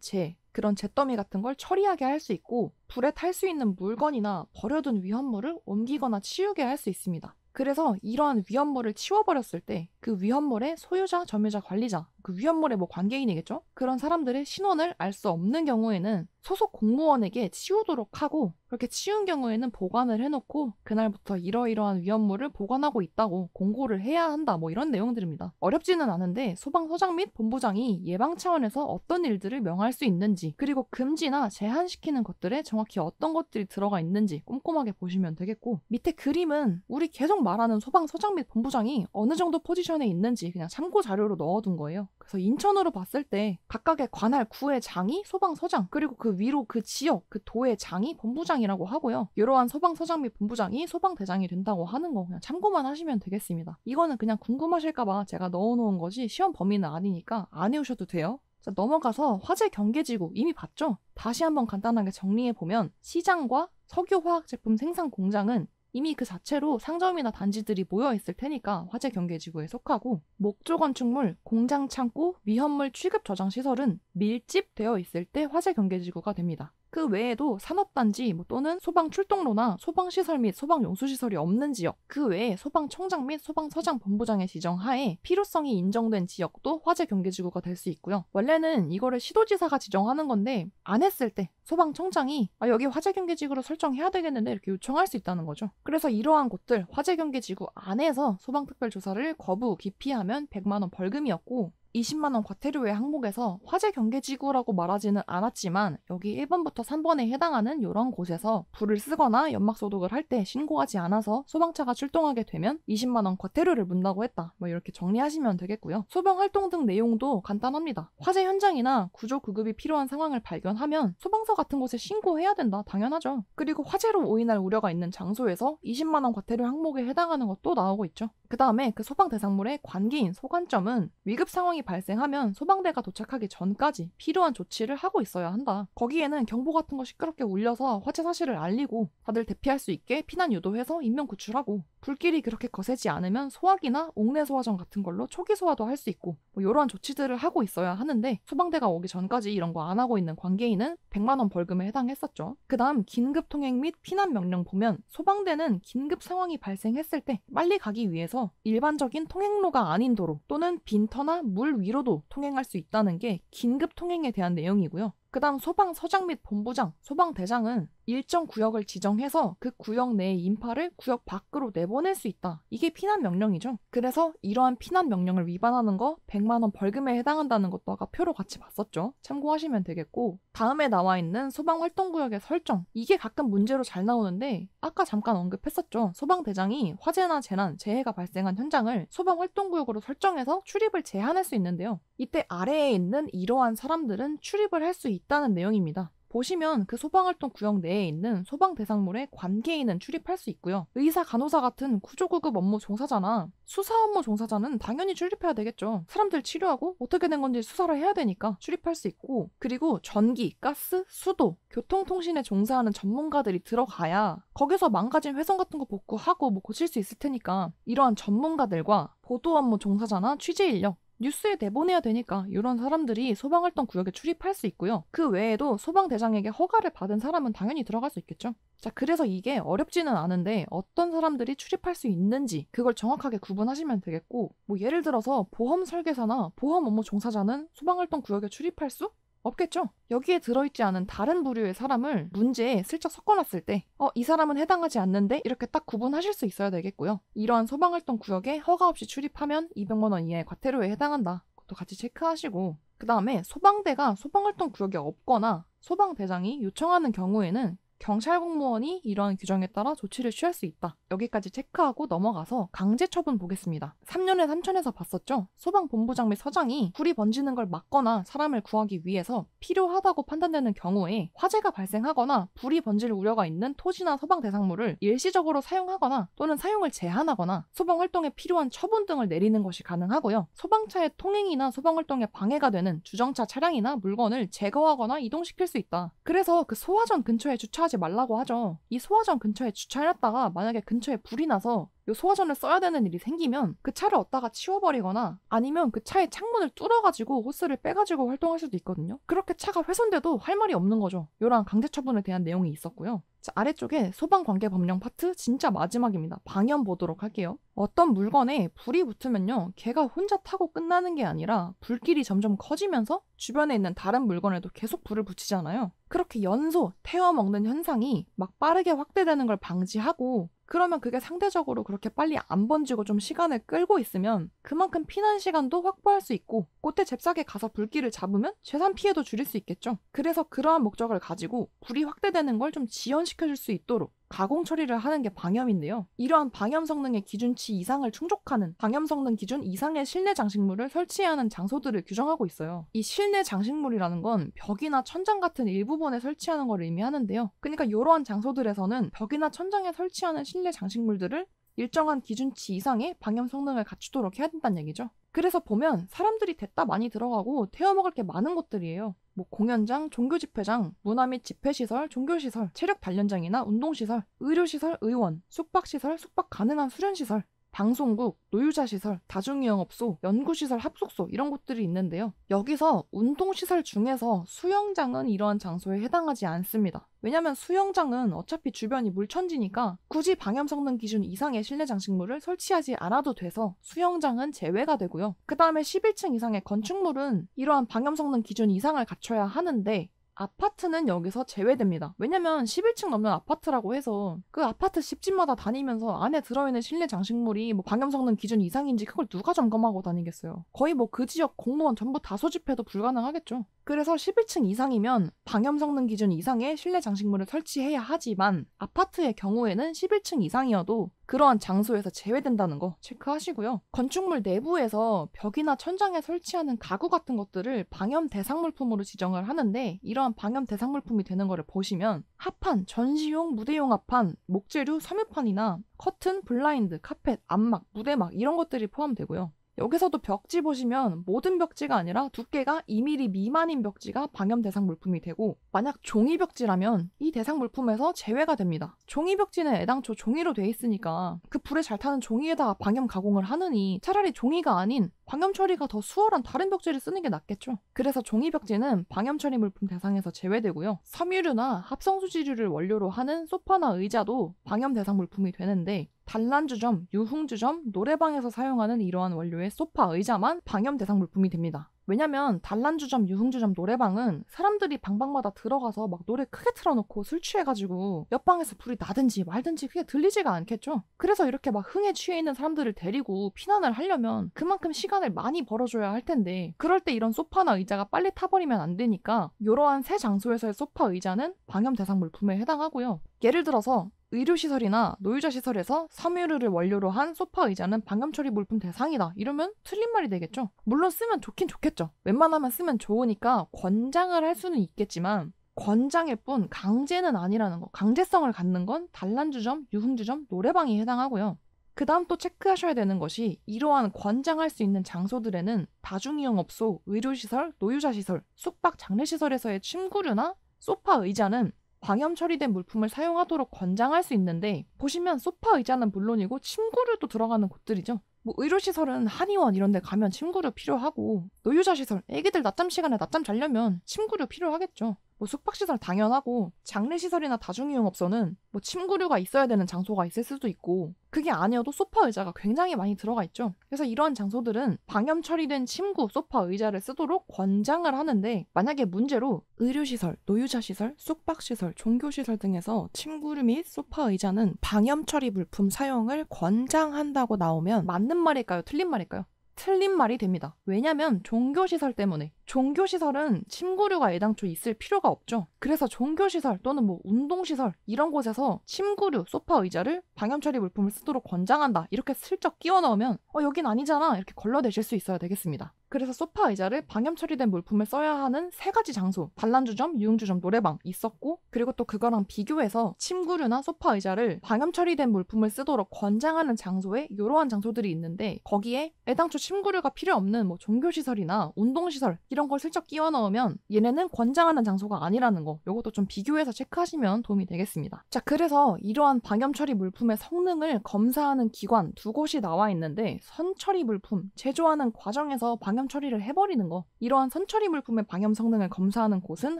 그런 잿더미 같은 걸 처리하게 할 수 있고, 불에 탈 수 있는 물건이나 버려둔 위험물을 옮기거나 치우게 할 수 있습니다. 그래서 이러한 위험물을 치워버렸을 때 그 위험물의 소유자, 점유자, 관리자, 그 위험물의 뭐 관계인이겠죠? 그런 사람들의 신원을 알 수 없는 경우에는 소속 공무원에게 치우도록 하고, 그렇게 치운 경우에는 보관을 해놓고 그날부터 이러이러한 위험물을 보관하고 있다고 공고를 해야 한다, 뭐 이런 내용들입니다. 어렵지는 않은데 소방서장 및 본부장이 예방 차원에서 어떤 일들을 명할 수 있는지, 그리고 금지나 제한시키는 것들에 정확히 어떤 것들이 들어가 있는지 꼼꼼하게 보시면 되겠고, 밑에 그림은 우리 계속 말하는 소방서장 및 본부장이 어느 정도 포지션에 있는지 그냥 참고 자료로 넣어둔 거예요. 그래서 인천으로 봤을 때 각각의 관할 구의 장이 소방서장, 그리고 그 위로 그 지역, 그 도의 장이 본부장이라고 하고요. 이러한 소방서장 및 본부장이 소방대장이 된다고 하는 거 그냥 참고만 하시면 되겠습니다. 이거는 그냥 궁금하실까봐 제가 넣어놓은 거지 시험 범위는 아니니까 안 외우셔도 돼요. 자, 넘어가서 화재 경계지구 이미 봤죠? 다시 한번 간단하게 정리해보면 시장과 석유화학제품 생산 공장은 이미 그 자체로 상점이나 단지들이 모여있을 테니까 화재 경계지구에 속하고, 목조 건축물, 공장 창고, 위험물 취급 저장 시설은 밀집되어 있을 때 화재 경계지구가 됩니다. 그 외에도 산업단지 또는 소방 출동로나 소방시설 및 소방용수시설이 없는 지역, 그 외에 소방청장 및 소방서장 본부장의 지정하에 필요성이 인정된 지역도 화재 경계지구가 될 수 있고요. 원래는 이거를 시도지사가 지정하는 건데 안 했을 때 소방청장이 여기 화재 경계지구로 설정해야 되겠는데 이렇게 요청할 수 있다는 거죠. 그래서 이러한 곳들 화재 경계지구 안에서 소방특별조사를 거부, 기피하면 100만 원 벌금이었고, 20만 원 과태료의 항목에서 화재 경계지구라고 말하지는 않았지만 여기 1번부터 3번에 해당하는 이런 곳에서 불을 쓰거나 연막 소독을 할 때 신고하지 않아서 소방차가 출동하게 되면 20만 원 과태료를 문다고 했다. 뭐 이렇게 정리하시면 되겠고요. 소방활동 등 내용도 간단합니다. 화재 현장이나 구조 구급이 필요한 상황을 발견하면 소방서 같은 곳에 신고해야 된다. 당연하죠. 그리고 화재로 오인할 우려가 있는 장소에서 20만 원 과태료 항목에 해당하는 것도 나오고 있죠. 그 다음에 그 소방 대상물의 관계인 소관점은 위급 상황이 발생하면 소방대가 도착하기 전까지 필요한 조치를 하고 있어야 한다. 거기에는 경보 같은 거 시끄럽게 울려서 화재 사실을 알리고 다들 대피할 수 있게 피난 유도해서 인명 구출하고, 불길이 그렇게 거세지 않으면 소화기나 옥내 소화전 같은 걸로 초기 소화도 할 수 있고, 뭐 이러한 조치들을 하고 있어야 하는데 소방대가 오기 전까지 이런 거 안 하고 있는 관계인은 100만 원 벌금에 해당했었죠. 그 다음 긴급 통행 및 피난 명령 보면 소방대는 긴급 상황이 발생했을 때 빨리 가기 위해서 일반적인 통행로가 아닌 도로 또는 빈터나 물 위로도 통행할 수 있다는 게 긴급 통행에 대한 내용이고요. 그 다음 소방서장 및 본부장, 소방대장은 일정 구역을 지정해서 그 구역 내의 인파를 구역 밖으로 내보낼 수 있다. 이게 피난 명령이죠. 그래서 이러한 피난 명령을 위반하는 거 100만 원 벌금에 해당한다는 것도 아까 표로 같이 봤었죠. 참고하시면 되겠고, 다음에 나와 있는 소방활동구역의 설정, 이게 가끔 문제로 잘 나오는데 아까 잠깐 언급했었죠. 소방대장이 화재나 재난, 재해가 발생한 현장을 소방활동구역으로 설정해서 출입을 제한할 수 있는데요. 이때 아래에 있는 이러한 사람들은 출입을 할 수 있다는 내용입니다. 보시면 그 소방활동 구역 내에 있는 소방 대상물에 관계인은 출입할 수 있고요. 의사, 간호사 같은 구조구급 업무 종사자나 수사 업무 종사자는 당연히 출입해야 되겠죠. 사람들 치료하고 어떻게 된 건지 수사를 해야 되니까 출입할 수 있고, 그리고 전기, 가스, 수도, 교통통신에 종사하는 전문가들이 들어가야 거기서 망가진 훼손 같은 거 복구하고 뭐 고칠 수 있을 테니까 이러한 전문가들과 보도 업무 종사자나 취재 인력, 뉴스에 내보내야 되니까 이런 사람들이 소방활동 구역에 출입할 수 있고요. 그 외에도 소방대장에게 허가를 받은 사람은 당연히 들어갈 수 있겠죠. 자, 그래서 이게 어렵지는 않은데 어떤 사람들이 출입할 수 있는지 그걸 정확하게 구분하시면 되겠고, 뭐 예를 들어서 보험 설계사나 보험 업무 종사자는 소방활동 구역에 출입할 수 없겠죠. 여기에 들어있지 않은 다른 부류의 사람을 문제에 슬쩍 섞어놨을 때 이 사람은 해당하지 않는데 이렇게 딱 구분하실 수 있어야 되겠고요. 이러한 소방활동 구역에 허가 없이 출입하면 200만 원 이하의 과태료에 해당한다. 그것도 같이 체크하시고, 그 다음에 소방대가 소방활동 구역에 없거나 소방대장이 요청하는 경우에는 경찰 공무원이 이러한 규정에 따라 조치를 취할 수 있다. 여기까지 체크하고 넘어가서 강제처분 보겠습니다. 3년에 3천에서 봤었죠? 소방본부장 및 서장이 불이 번지는 걸 막거나 사람을 구하기 위해서 필요하다고 판단되는 경우에 화재가 발생하거나 불이 번질 우려가 있는 토지나 소방 대상물을 일시적으로 사용하거나 또는 사용을 제한하거나 소방활동에 필요한 처분 등을 내리는 것이 가능하고요. 소방차의 통행이나 소방활동에 방해가 되는 주정차 차량이나 물건을 제거하거나 이동시킬 수 있다. 그래서 그 소화전 근처에 주차하지 말라고 하죠. 이 소화전 근처에 주차해놨다가 만약에 근처에 불이 나서 이 소화전을 써야 되는 일이 생기면 그 차를 얻다가 치워버리거나 아니면 그 차의 창문을 뚫어가지고 호스를 빼가지고 활동할 수도 있거든요. 그렇게 차가 훼손돼도 할 말이 없는 거죠. 이러한 강제처분에 대한 내용이 있었고요. 자, 아래쪽에 소방관계법령 파트 진짜 마지막입니다. 방염 보도록 할게요. 어떤 물건에 불이 붙으면요, 걔가 혼자 타고 끝나는 게 아니라 불길이 점점 커지면서 주변에 있는 다른 물건에도 계속 불을 붙이잖아요. 그렇게 연소, 태워먹는 현상이 막 빠르게 확대되는 걸 방지하고, 그러면 그게 상대적으로 그렇게 빨리 안 번지고 좀 시간을 끌고 있으면 그만큼 피난 시간도 확보할 수 있고, 그때 잽싸게 가서 불길을 잡으면 재산 피해도 줄일 수 있겠죠. 그래서 그러한 목적을 가지고 불이 확대되는 걸 좀 지연시켜줄 수 있도록 가공 처리를 하는 게 방염인데요. 이러한 방염 성능의 기준치 이상을 충족하는 방염 성능 기준 이상의 실내 장식물을 설치해야 하는 장소들을 규정하고 있어요. 이 실내 장식물이라는 건 벽이나 천장 같은 일부분에 설치하는 걸 의미하는데요. 그러니까 이러한 장소들에서는 벽이나 천장에 설치하는 실내 장식물들을 일정한 기준치 이상의 방염 성능을 갖추도록 해야 된다는 얘기죠. 그래서 보면 사람들이 됐다 많이 들어가고 태워먹을 게 많은 곳들이에요. 뭐 공연장, 종교집회장, 문화 및 집회시설, 종교시설, 체력 단련장이나 운동시설, 의료시설, 의원, 숙박시설, 숙박 가능한 수련시설, 방송국, 노유자시설, 다중이용업소, 연구시설, 합숙소 이런 곳들이 있는데요. 여기서 운동시설 중에서 수영장은 이러한 장소에 해당하지 않습니다. 왜냐면 수영장은 어차피 주변이 물천지니까 굳이 방염 성능 기준 이상의 실내 장식물을 설치하지 않아도 돼서 수영장은 제외가 되고요. 그 다음에 11층 이상의 건축물은 이러한 방염 성능 기준 이상을 갖춰야 하는데, 아파트는 여기서 제외됩니다. 왜냐면 11층 넘는 아파트라고 해서 그 아파트 집집마다 다니면서 안에 들어있는 실내 장식물이 뭐 방염 성능 기준 이상인지 그걸 누가 점검하고 다니겠어요. 거의 뭐 그 지역 공무원 전부 다 소집해도 불가능하겠죠. 그래서 11층 이상이면 방염 성능 기준 이상의 실내 장식물을 설치해야 하지만, 아파트의 경우에는 11층 이상이어도 그러한 장소에서 제외된다는 거 체크하시고요. 건축물 내부에서 벽이나 천장에 설치하는 가구 같은 것들을 방염 대상 물품으로 지정을 하는데, 이러한 방염 대상 물품이 되는 거를 보시면 합판, 전시용, 무대용 합판, 목재류, 섬유판이나 커튼, 블라인드, 카펫, 암막, 무대막 이런 것들이 포함되고요. 여기서도 벽지 보시면 모든 벽지가 아니라 두께가 2mm 미만인 벽지가 방염 대상 물품이 되고, 만약 종이 벽지라면 이 대상 물품에서 제외가 됩니다. 종이 벽지는 애당초 종이로 돼 있으니까 그 불에 잘 타는 종이에다가 방염 가공을 하느니 차라리 종이가 아닌 방염 처리가 더 수월한 다른 벽지를 쓰는 게 낫겠죠. 그래서 종이 벽지는 방염 처리 물품 대상에서 제외되고요. 섬유류나 합성수지류를 원료로 하는 소파나 의자도 방염 대상 물품이 되는데, 단란주점, 유흥주점, 노래방에서 사용하는 이러한 원료의 소파, 의자만 방염 대상 물품이 됩니다. 왜냐면 단란주점, 유흥주점, 노래방은 사람들이 방방마다 들어가서 막 노래 크게 틀어놓고 술 취해가지고 옆방에서 불이 나든지 말든지 그게 들리지가 않겠죠. 그래서 이렇게 막 흥에 취해 있는 사람들을 데리고 피난을 하려면 그만큼 시간을 많이 벌어줘야 할 텐데, 그럴 때 이런 소파나 의자가 빨리 타버리면 안 되니까 이러한 새 장소에서의 소파, 의자는 방염 대상 물품에 해당하고요. 예를 들어서 의료시설이나 노유자시설에서 섬유류를 원료로 한 소파, 의자는 방염 처리 물품 대상이다 이러면 틀린 말이 되겠죠. 물론 쓰면 좋긴 좋겠죠. 웬만하면 쓰면 좋으니까 권장을 할 수는 있겠지만 권장일 뿐 강제는 아니라는 거. 강제성을 갖는 건 단란주점, 유흥주점, 노래방이 해당하고요. 그 다음 또 체크하셔야 되는 것이, 이러한 권장할 수 있는 장소들에는 다중이용업소, 의료시설, 노유자시설, 숙박 장례시설에서의 침구류나 소파, 의자는 방염 처리된 물품을 사용하도록 권장할 수 있는데, 보시면 소파, 의자는 물론이고 침구류도 들어가는 곳들이죠. 뭐 의료시설은 한의원 이런 데 가면 침구류 필요하고, 노유자시설, 애기들 낮잠 시간에 낮잠 자려면 침구류 필요하겠죠. 뭐 숙박시설 당연하고, 장례시설이나 다중이용업소는 뭐 침구류가 있어야 되는 장소가 있을 수도 있고, 그게 아니어도 소파, 의자가 굉장히 많이 들어가 있죠. 그래서 이러한 장소들은 방염 처리된 침구, 소파, 의자를 쓰도록 권장을 하는데, 만약에 문제로 의료시설, 노유자시설, 숙박시설, 종교시설 등에서 침구류 및 소파, 의자는 방염 처리 물품 사용을 권장한다고 나오면 맞는 말일까요? 틀린 말일까요? 틀린 말이 됩니다. 왜냐면 종교시설 때문에. 종교시설은 침구류가 애당초 있을 필요가 없죠. 그래서 종교시설 또는 뭐 운동시설 이런 곳에서 침구류, 소파, 의자를 방염 처리 물품을 쓰도록 권장한다 이렇게 슬쩍 끼워 넣으면 여긴 아니잖아 이렇게 걸러내실 수 있어야 되겠습니다. 그래서 소파, 의자를 방염 처리된 물품을 써야 하는 세 가지 장소, 단란주점, 유흥주점, 노래방 있었고, 그리고 또 그거랑 비교해서 침구류나 소파, 의자를 방염 처리된 물품을 쓰도록 권장하는 장소에 이러한 장소들이 있는데, 거기에 애당초 침구류가 필요 없는 뭐 종교시설이나 운동시설 이런 걸 슬쩍 끼워 넣으면 얘네는 권장하는 장소가 아니라는 거, 요것도 좀 비교해서 체크하시면 도움이 되겠습니다. 자, 그래서 이러한 방염 처리 물품의 성능을 검사하는 기관 두 곳이 나와 있는데, 선처리 물품, 제조하는 과정에서 방염 처리를 해버리는 거, 이러한 선처리 물품의 방염 성능을 검사하는 곳은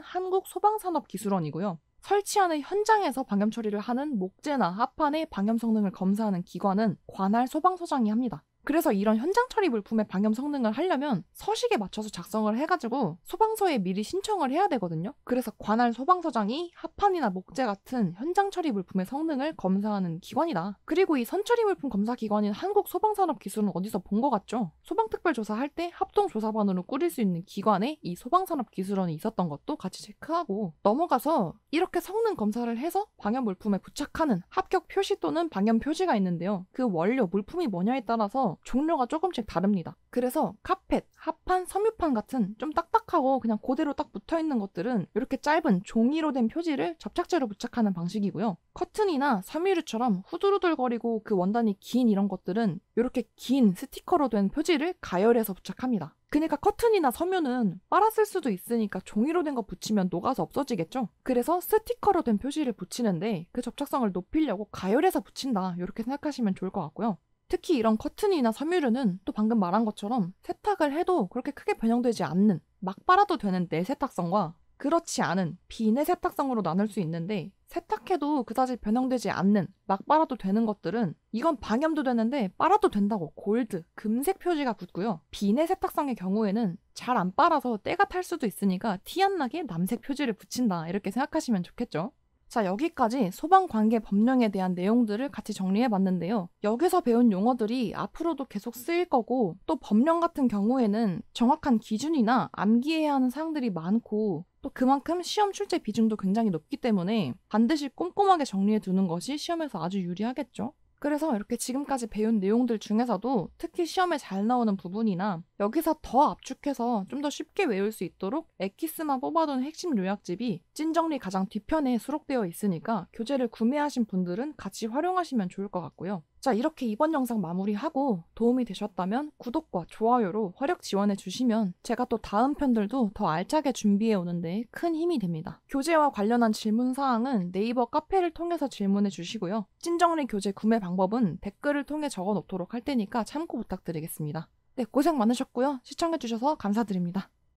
한국소방산업기술원이고요. 설치하는 현장에서 방염 처리를 하는 목재나 합판의 방염 성능을 검사하는 기관은 관할 소방서장이 합니다. 그래서 이런 현장 처리 물품의 방염 성능을 하려면 서식에 맞춰서 작성을 해가지고 소방서에 미리 신청을 해야 되거든요. 그래서 관할 소방서장이 합판이나 목재 같은 현장 처리 물품의 성능을 검사하는 기관이다. 그리고 이 선처리 물품 검사 기관인 한국소방산업기술은 어디서 본 것 같죠? 소방특별조사할 때 합동조사반으로 꾸릴 수 있는 기관에 이 소방산업기술원이 있었던 것도 같이 체크하고 넘어가서 이렇게 성능 검사를 해서 방염 물품에 부착하는 합격 표시 또는 방염 표지가 있는데요. 그 원료, 물품이 뭐냐에 따라서 종류가 조금씩 다릅니다. 그래서 카펫, 합판, 섬유판 같은 좀 딱딱하고 그냥 그대로 딱 붙어있는 것들은 이렇게 짧은 종이로 된 표지를 접착제로 부착하는 방식이고요. 커튼이나 섬유류처럼 후두루들거리고 그 원단이 긴 이런 것들은 이렇게 긴 스티커로 된 표지를 가열해서 부착합니다. 그러니까 커튼이나 섬유는 빨았을 수도 있으니까 종이로 된 거 붙이면 녹아서 없어지겠죠? 그래서 스티커로 된 표시를 붙이는데 그 접착성을 높이려고 가열해서 붙인다, 이렇게 생각하시면 좋을 것 같고요. 특히 이런 커튼이나 섬유류는 또 방금 말한 것처럼 세탁을 해도 그렇게 크게 변형되지 않는, 막 빨아도 되는 내세탁성과 그렇지 않은 비내세탁성으로 나눌 수 있는데, 세탁해도 그다지 변형되지 않는, 막 빨아도 되는 것들은 이건 방염도 되는데 빨아도 된다고 골드, 금색 표지가 붙고요. 비내세탁성의 경우에는 잘 안 빨아서 때가 탈 수도 있으니까 티 안 나게 남색 표지를 붙인다, 이렇게 생각하시면 좋겠죠. 자, 여기까지 소방관계 법령에 대한 내용들을 같이 정리해봤는데요. 여기서 배운 용어들이 앞으로도 계속 쓰일 거고, 또 법령 같은 경우에는 정확한 기준이나 암기해야 하는 사항들이 많고, 또 그만큼 시험 출제 비중도 굉장히 높기 때문에 반드시 꼼꼼하게 정리해두는 것이 시험에서 아주 유리하겠죠. 그래서 이렇게 지금까지 배운 내용들 중에서도 특히 시험에 잘 나오는 부분이나 여기서 더 압축해서 좀 더 쉽게 외울 수 있도록 엑기스만 뽑아둔 핵심 요약집이 찐정리 가장 뒤편에 수록되어 있으니까 교재를 구매하신 분들은 같이 활용하시면 좋을 것 같고요. 자, 이렇게 이번 영상 마무리하고 도움이 되셨다면 구독과 좋아요로 활약 지원해 주시면 제가 또 다음 편들도 더 알차게 준비해 오는데 큰 힘이 됩니다. 교재와 관련한 질문사항은 네이버 카페를 통해서 질문해 주시고요. 찐정리 교재 구매 방법은 댓글을 통해 적어 놓도록 할 테니까 참고 부탁드리겠습니다. 네, 고생 많으셨고요. 시청해 주셔서 감사드립니다.